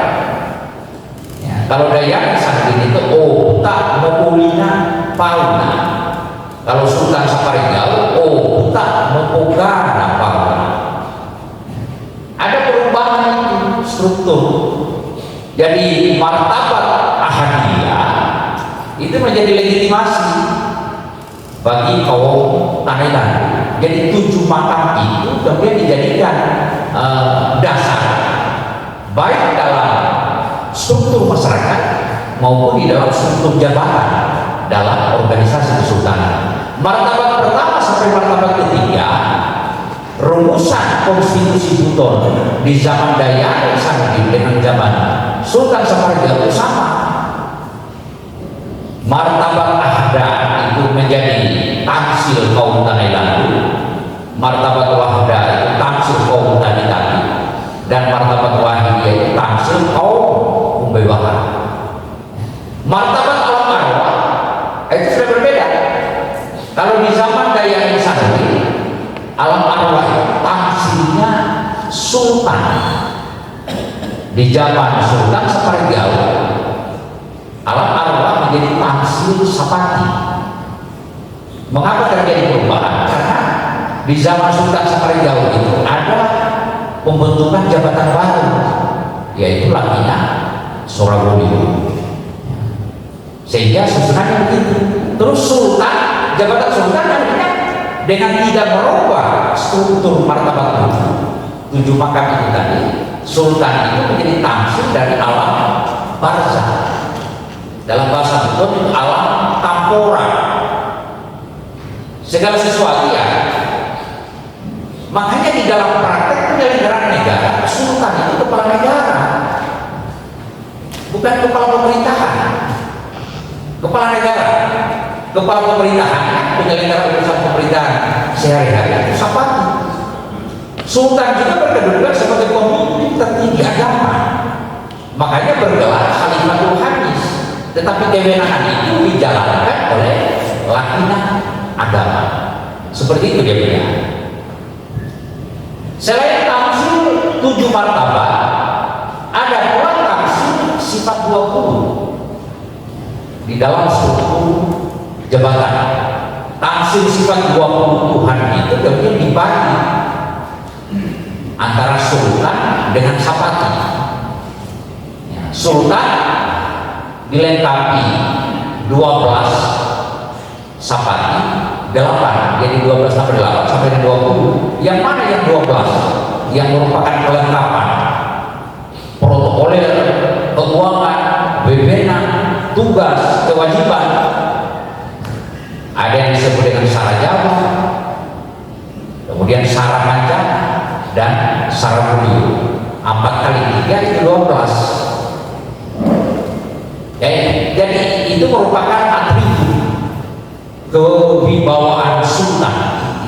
Kalau Dayani Sanghi itu Obuta Mokulina Pauna. Kalau Sultan Saparigao, Obuta Mokogana Pauna. Ada perubahan itu struktur. Jadi martabat ahadiyah itu menjadi legitimasi bagi kaum Thailand. Jadi 7 makam itu kemudian dijadikan dasar baik dalam struktur masyarakat maupun di dalam struktur jabatan dalam organisasi kesultanan. Martabat pertama sampai martabat ketiga, rumusan konstitusi Buton di zaman Dayani Sanghi dengan zaman Sultan Saparigao sama. Martabat ahda itu menjadi tamsil kaum Thailand, martabat wahda itu tamsil kaum Thailand, dan martabat wahidiyah itu tamsil kaum Umbewahan. Martabat alam arwah itu sudah berbeda. Kalau di zaman Dayani Sanghi, alam arwah itu tamsilnya sultan. Di zaman Sultan Saparigao, alam arwah menjadi tamsil sapati. Mengapa terjadi perubahan? Karena di zaman Sultan Saparigao itu ada pembentukan jabatan baru, yaitu Lakina Sorabulio. Sehingga susunannya begitu. Terus Sultan, jabatan Sultan dengan tidak merubah struktur martabat 7 makam itu tadi, Sultan itu menjadi tamsil dari alam barzah. Dalam bahasa Buton itu alam tampora, segala sesuatu ya. Makanya di dalam praktek penyelenggaraan negara, Sultan itu kepala negara, bukan kepala pemerintahan. Kepala negara, kepala pemerintahan, penyelenggara urusan pemerintahan sehari-hari itu sapati. Sultan juga berkedudukan sebagai pemimpin tertinggi agama, makanya bergelar Khalifatul Hadis. Tetapi kewenangan itu dijalankan oleh Lakina agama. Seperti itu dia bilang. Selain tamsil 7 martabat, ada pula tamsil sifat 20 di dalam struktur jabatan. Tamsil sifat 20 Tuhan itu kemudian dibagi antara sultan dengan sapati. Sultan dilengkapi 12 sapati 8, jadi 12 tambah 8 sampai 20. Yang mana yang 12 yang merupakan kelengkapan protokoler, keuangan, bebenah, tugas, kewajiban? Ada yang disebut dengan Sara Jawa, kemudian Sara Kancana, dan Sara Bulio. 4 kali 3 itu 12. Jadi itu merupakan atribut kewibawaan sultan,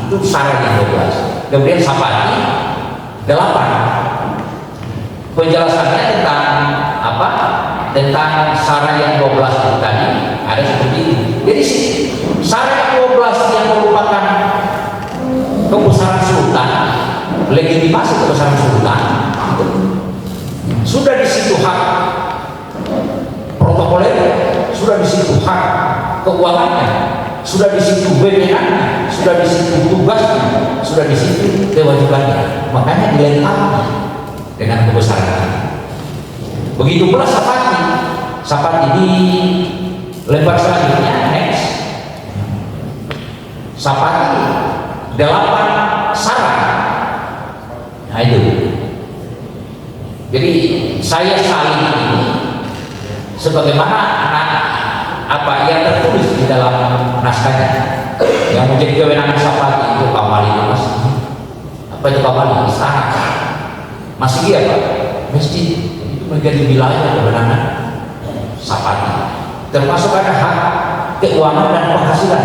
itu syarat yang 12. Kemudian Sapati 8. Penjelasannya tentang apa? Tentang syarat yang 12 itu tadi ada seperti itu. Jadi syarat 12 yang merupakan kebesaran sultan, legitimasi kebesaran sultan, sudah di situ hak protokoler, sudah di situ hak keuangannya, sudah di situ wewenangnya, sudah di situ tugasnya, sudah di situ kewajibannya. Makanya dilengkapi dengan kebesaran. Begitu pula Sapati di lembar selanjutnya, next. Sapati 8 syarat. Nah itu. Jadi saya salin ini sebagaimana apa yang tertulis di dalam naskahnya. Yang menjadi kewenangan Sapati itu kamar itu mas. Apa itu kamar? Istana. Masih dia Pak? Masjid itu menjadi wilayah kewenangan Sapati. Termasuk ada hak keuangan dan penghasilan.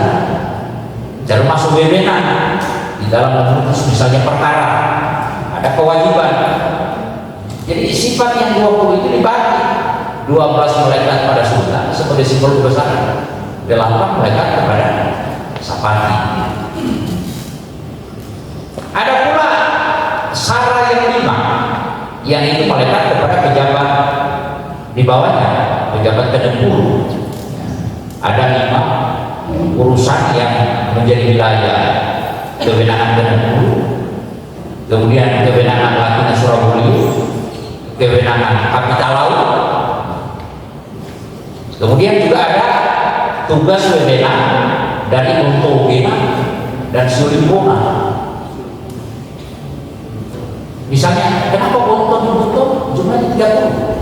Termasuk wewenang di dalam memutus misalnya perkara, ada kewajiban. Jadi sifat yang 20 itu dibagi. 12 melekat pada sultan sebagai simbol kebesaran, 8 melekat kepada Sapati. Ada pula syarat yang 5 yang itu melekat kepada pejabat di bawahnya, pejabat ke-60. Ada 5 urusan yang menjadi wilayah kewenangan ke-60, kemudian kewenangan Latina Surabaya, kewenangan kapital laut, kemudian juga ada tugas wewenang dari Untogena dan Sulimpona. Misalnya, kenapa Bonton jumlahnya 30?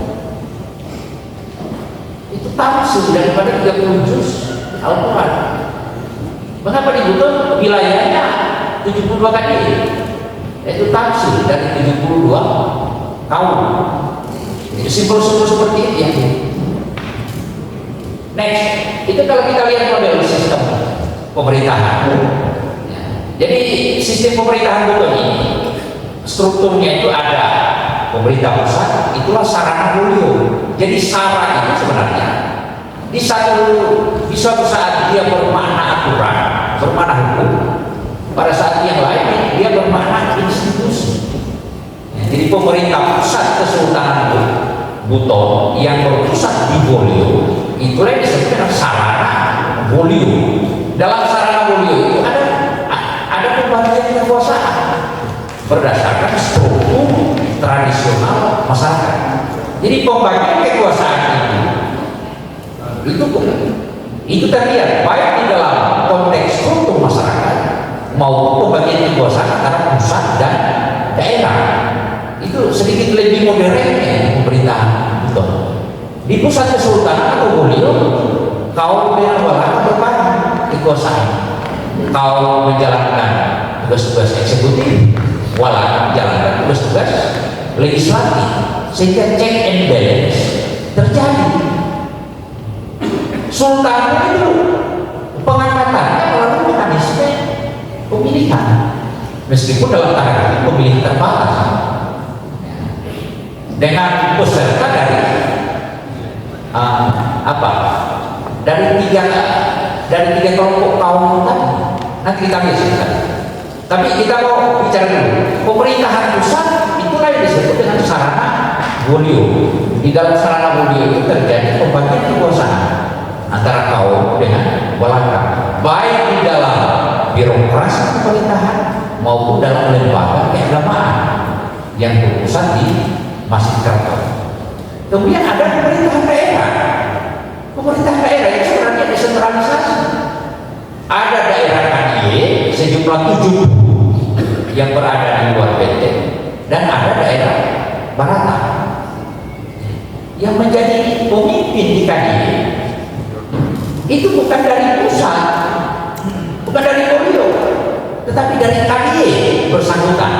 Itu tafsir daripada 30 juz Al-Quran. Mengapa dibutuhkan wilayahnya 72 kali? Itu tafsir dari 72 kaum. Simbol-simbol seperti itu ya. Next, itu kalau kita lihat model sistem pemerintahan. Jadi sistem pemerintahan betul ini, strukturnya itu ada pemerintah pusat, itulah sarana mulio. Jadi sarana itu sebenarnya di suatu saat dia bermakna aturan, bermakna hukum, pada saat yang lain dia bermakna institusi. Jadi pemerintah pusat Kesultanan Buton yang berpusat di Bolio, itulah yang disebut dengan sarana Bolio. Dalam sarana Bolio itu ada pembagian kekuasaan berdasarkan struktur tradisional masyarakat. Jadi pembagian kekuasaan itu terlihat baik di dalam konteks struktur masyarakat maupun pembagian kekuasaan antara pusat dan daerah. Itu sedikit lebih modernnya pemerintahan itu. Di pusat Kesultanan atau Bolio, kaum dengan walaka berbagi kekuasaan. Kaum menjalankan tugas-tugas eksekutif, walaka menjalankan tugas-tugas legislatif, sehingga check and balance terjadi. Sultan itu pengangkatannya melalui mekanisme pemilihan, meskipun dalam tanda pemilihan terbatas dengan peserta dari dari tiga kelompok kaum tadi. Nanti kita lihat. Tapi kita mau bicara dulu pemerintahan pusat, itulah yang disebut dengan sarana Bolio. Di dalam sarana Bolio itu terjadi pembagian kekuasaan antara kaum dengan walaka, baik di dalam birokrasi pemerintahan maupun dalam lembaga keagamaan yang berpusat di Masjid Keraton. Kemudian ada pemerintahan daerah. Pemerintahan daerah itu sebenarnya desentralisasi. Ada daerah KDI sejumlah 7 yang berada di luar Benteng, dan ada daerah Barata yang menjadi pemimpin di KDI. Itu bukan dari pusat, bukan dari Bolio, tetapi dari KDI bersangkutan.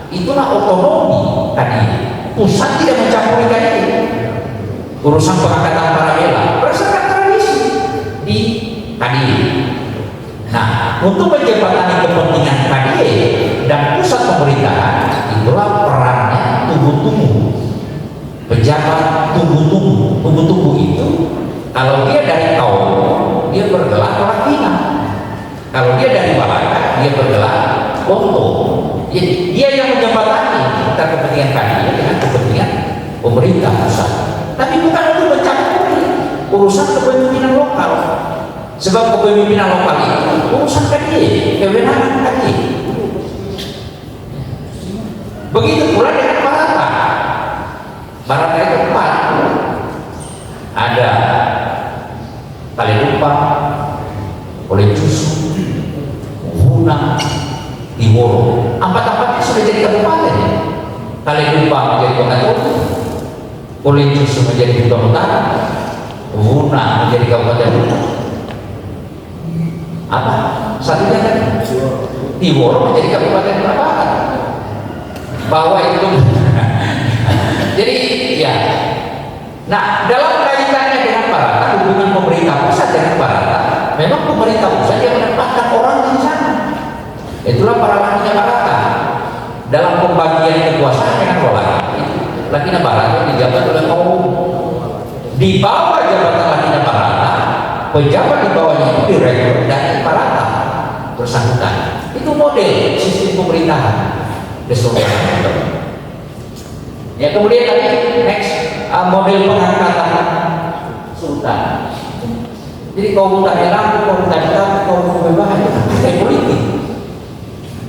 Itulah otonomi KDI. Pusat tidak mencampuri KDI. Urusan pengangkatan para bela berdasarkan tradisi di KDI. Nah, untuk menjembatani kepentingan KDI dan pusat pemerintahan, itulah perannya tubuh-tubuh. Pejabat tubuh-tubuh itu, kalau dia dari kaum, dia bergelar pelaksana. Kalau dia dari balaka, dia bergelar konto. Jadi dia yang menjembatani antara kepentingan KDI dengan kepentingan pemerintah pusat. Tapi bukan untuk mencampuri urusan kepemimpinan lokal. Sebab kepemimpinan lokal itu urusan KDI, kewenangan KDI. Begitu pula dengan Barata. Barata itu 4. Ada Kaledupa, Olecusu, Huna, Timoro. 4-4 sudah jadi kabupaten ya. Kaledupa menjadi kota Tolu, Olecusu menjadi kota utara, Huna menjadi kabupaten apa? Satunya tadi Timoro menjadi kabupaten barat. Bahwa itu jadi ya. Nah, dalam kaitannya dengan Barata, hubungan pemerintah pusat dengan Barata, memang pemerintah pusat yang menempatkan orang di sana. Itulah para lakinya Barata. Dalam pembagian kekuasaan dengan Barata, lakinya Barata dijabat oleh kaum. Di bawah jabatan lakinya Barata, pejabat di bawahnya itu direktur dari Barata bersangkutan. Itu model sistem pemerintahan. Ya, kemudian tadi next model pengangkatan sultan. Jadi kaum Mutahilah, kaum Mutahilah, kaum Mubah itu partai politik.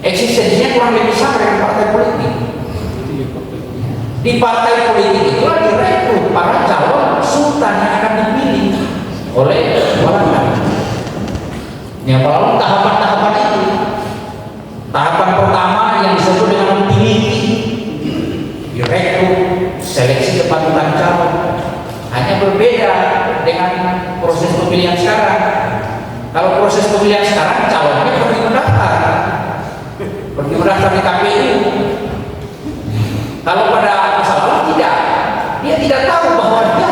Eksistensinya kurang lebih sama dengan partai politik. Di partai politik itulah direkrut para calon sultan yang akan dipilih oleh Walanda. Ya, melalui tahapan-tahapan itu. Tahapan pertama yang disebut dengan memilih, direkrut, seleksi kepatutan calon, hanya berbeda dengan proses pemilihan sekarang. Kalau proses pemilihan sekarang, calonnya pergi mendaftar di KPU. Kalau pada masa lalu tidak, dia tidak tahu bahwa dia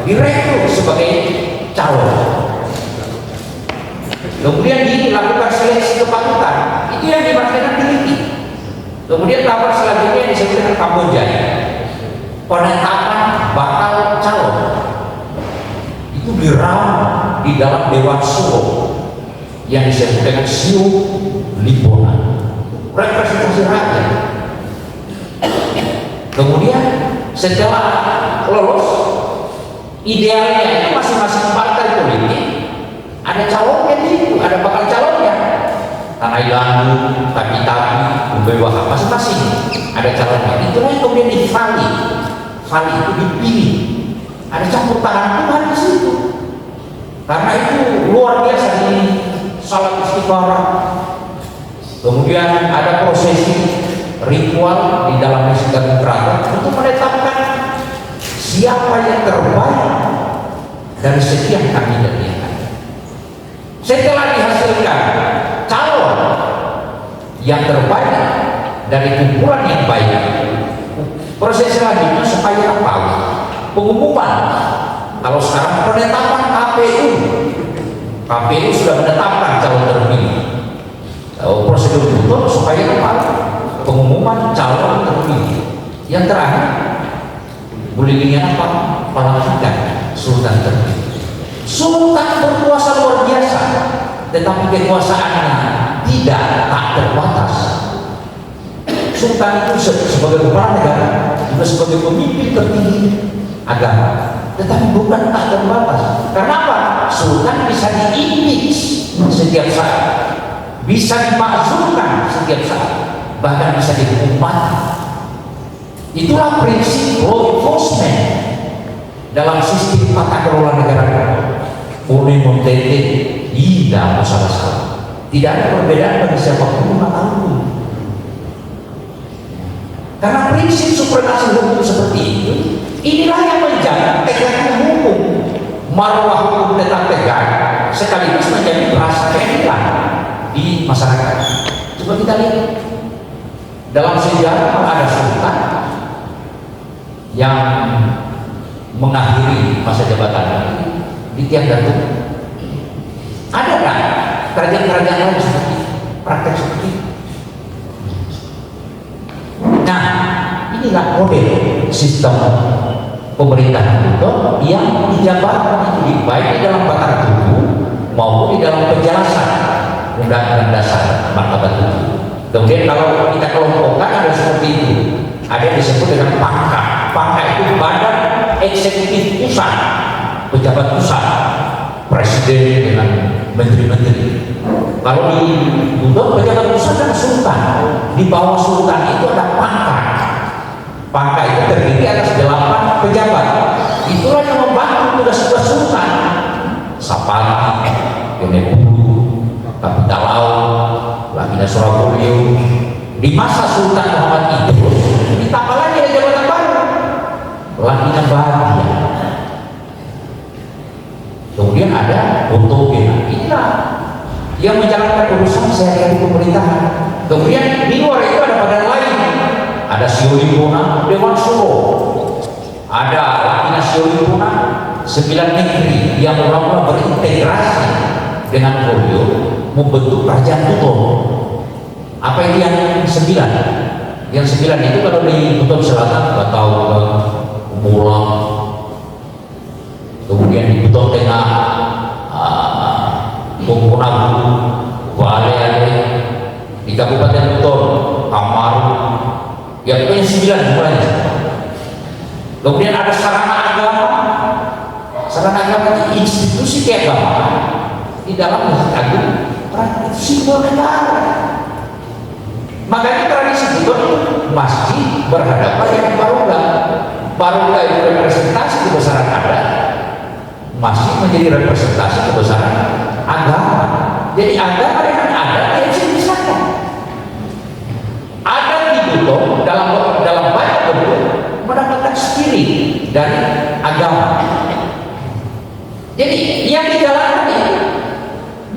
direkrut sebagai calon. Kemudian dilakukan seleksi kepatutan, itu yang dimaksudkan teliti. Kemudian tahapan selanjutnya yang disebut dengan Kamboja, penetapan bakal calon. Itu diramu di dalam Dewan Suro yang disebut dengan Sio Libona, representasi rakyat. Kemudian setelah lolos, idealnya itu masing-masing partai politik ada calonnya di situ, ada bakal calonnya. Tanah Ilandu, Tapi-Tapi, Umbewaha, masing-masing ada calonnya. Itulah yang kemudian divali. Vali itu dipilih. Ada campur tangan Tuhan di situ. Karena itu luar biasa di salat istiqarah. Kemudian ada prosesi ritual di dalam Masjid Keraton untuk menetapkan siapa yang terbaik dari sekian kandidat yang ada. Setelah dihasilkan calon yang terbaik dari kumpulan yang baik, proses selanjutnya supaya apa? Pengumuman. Kalau sekarang penetapan KPU sudah menetapkan calon terpilih. Prosedur itu supaya apa? Pengumuman calon terpilih. Yang terakhir, bulinya apa? Pelantikan sultan terpilih. Sultan berkuasa luar biasa, tetapi kekuasaannya tidak tak terbatas. Sultan itu sebagai kepala negara, juga sebagai pemimpin tertinggi agama, tetapi bukan tak terbatas. Karena apa? Sultan bisa diimpeach setiap saat, bisa dimakzulkan setiap saat, bahkan bisa dihukum mati. Itulah prinsip law enforcement dalam sistem tata kelola negara. Oleh Montete tidak masalah. Tidak ada perbedaan bagi siapapun mengetahui. Karena prinsip supremasi hukum seperti itu, inilah yang menjaga tegaknya hukum. Marwah hukum tetap tegak, sekaligus menjadi rasa keadilan di masyarakat. Coba kita lihat dalam sejarah ada sultan yang mengakhiri masa jabatan di tiap datuk? Ada nggak kerajaan-kerajaan lain seperti praktek seperti itu? Nah, inilah model sistem pemerintahan itu yang dijabarkan itu baik di dalam Batara Tubuh maupun di dalam penjelasan Undang-Undang Dasar Martabat Tubuh. Kemudian kalau kita kelompokkan ada seperti itu, ada yang disebut dengan pangkat. Pangkat itu badan eksekutif pusat, pejabat pusat, presiden dengan menteri-menteri. Kalau di Buton pejabat pusat kan sultan, di bawah sultan itu ada pangkat. Pangkat itu terdiri atas 8 pejabat. Itulah yang membantu tugas-tugas sultan. Sapati, Yonebulu, Kapital Laut, Lakina Surabaya. Di masa Sultan Muhammad Idris ditambah lagi ada jabatan baru, Lakina Bahagia. Kemudian ada Bontogena. Inilah yang menjalankan urusan sehari-hari pemerintahan. Kemudian di luar itu ada badan lain. Ada Siolimpuna, Dewan Suro. Ada Lakina Siolimpuna, 9 negeri yang mula-mula berintegrasi dengan Polio membentuk kerajaan Buton. Apa itu yang 9? Yang 9 itu kalau di Buton Selatan Batau, Mulang, kemudian di Buton Tengah, Bungkunabu, Wale, di Kabupaten Buton, Kamaru, yang punya 9 mulanya. Kemudian ada sarana agama. Sarana agama itu institusi keagamaan di dalam Masjid Agung, simbol negara. Makanya tradisi itu masjid berhadapan dengan barongga. Barongga itu representasi kebesaran adat, masjid menjadi representasi kebesaran agama. Jadi agama dengan adat yang bisa dipisahkan. Adat di Buton dalam banyak bentuk mendapatkan spirit dari agama. Jadi yang dijalankan itu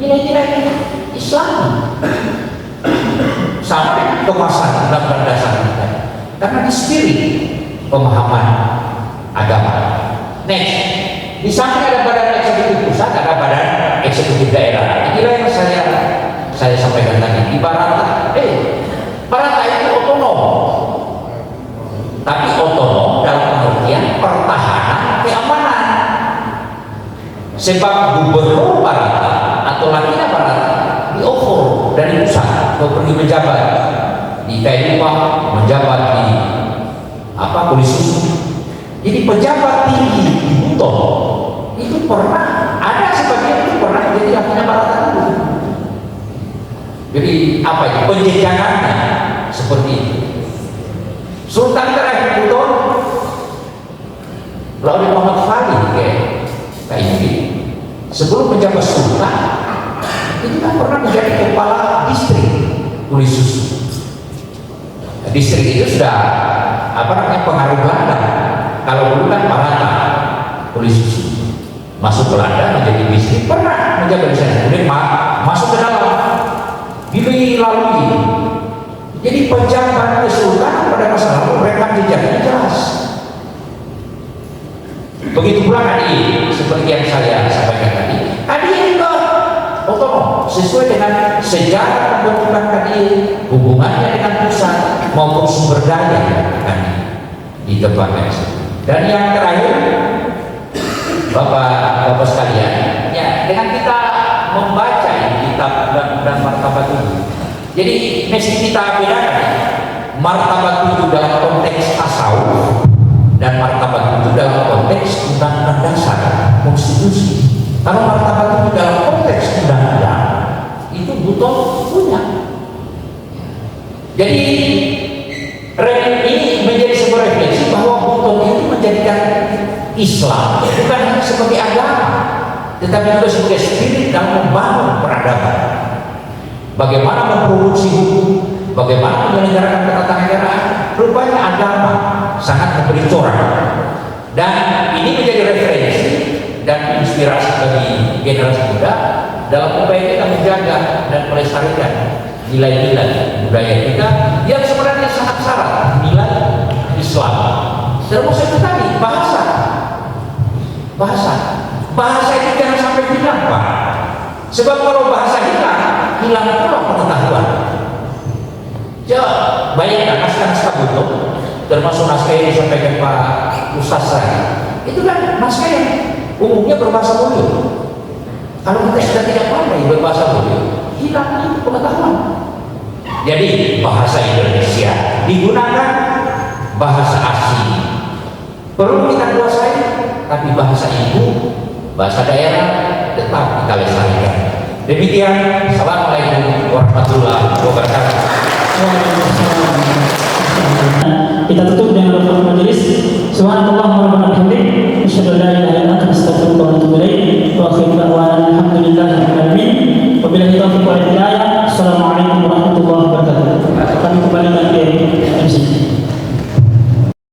nilai-nilai Islam sampai kemasan dalam dasar kita, karena di spirit pemahaman agama. Next, di samping ada badan eksekutif pusat, ada badan eksekutif daerah. Inilah yang saya sampaikan tadi. Di Barata, Barata itu otonom, tapi otonom dalam pengertian pertahanan keamanan. Sebab gubernur Barata atau Lakina Barata di-offer dari pusat untuk pergi menjabat di Kailupa, menjabat di Polisi. Jadi pejabat tinggi di Buton itu pernah ada sebagian itu pernah jadi Lakina Barata dulu. Jadi itu penjenjangannya seperti itu. Sultan terakhir Buton Laudin Muhammad Fadil ini sebelum menjabat sultan itu kan pernah menjadi kepala distrik Kulis Susu. Distrik itu sudah pengaruh Belanda. Kalau dulu kan Barata Kulis Susu masuk Belanda menjadi distrik, pernah menjabat di sana. Kemudian masuk ke dalam dilalui. Jadi pejabat kesultanan pada masa lalu rekam jejaknya jelas. Begitu pula KDI, seperti yang saya sampaikan tadi. KDI juga otonom sesuai dengan sejarah pembentukan KDI, hubungannya dengan pusat maupun sumber daya KDI di tempatnya. Dan yang terakhir, Bapak sekalian, ya dengan kita membaca kitab dan martabat tubuh. Jadi mesti kita bedakan martabat tubuh dalam konteks tasawuf dan martabat itu dalam konteks undang-undang dasar konstitusi. Kalau martabat itu dalam konteks undang-undang itu Buton punya. Jadi ini menjadi sebuah refleksi bahwa Buton itu menjadikan Islam bukan hanya sebagai agama, tetapi juga sebagai spirit dalam membangun peradaban. Bagaimana memproduksi hukum, bagaimana menyelenggarakan ketatanegaraan, rupanya agama sangat memberi corak. Dan ini menjadi referensi dan inspirasi bagi generasi muda dalam upaya kita menjaga dan melestarikan nilai-nilai budaya kita yang sebenarnya sangat syarat nilai Islam. Termasuk itu Bahasa itu jangan sampai hilang, Pak. Sebab kalau bahasa hilang pula pengetahuan. Coba bayangkan naskah butuh, termasuk naskah yang disampaikan Pak Ustaz saya. Itu kan naskah yang umumnya berbahasa Melayu. Kalau kita sudah tidak pandai berbahasa Melayu, hilang pengetahuan. Jadi bahasa Indonesia digunakan, bahasa asing perlu kita kuasai, tapi bahasa ibu, bahasa daerah tetap kita lestarikan. Demikian, assalamualaikum warahmatullahi wabarakatuh. Kita tutup dengan doa majelis. Subhanallah wa bihamdihi.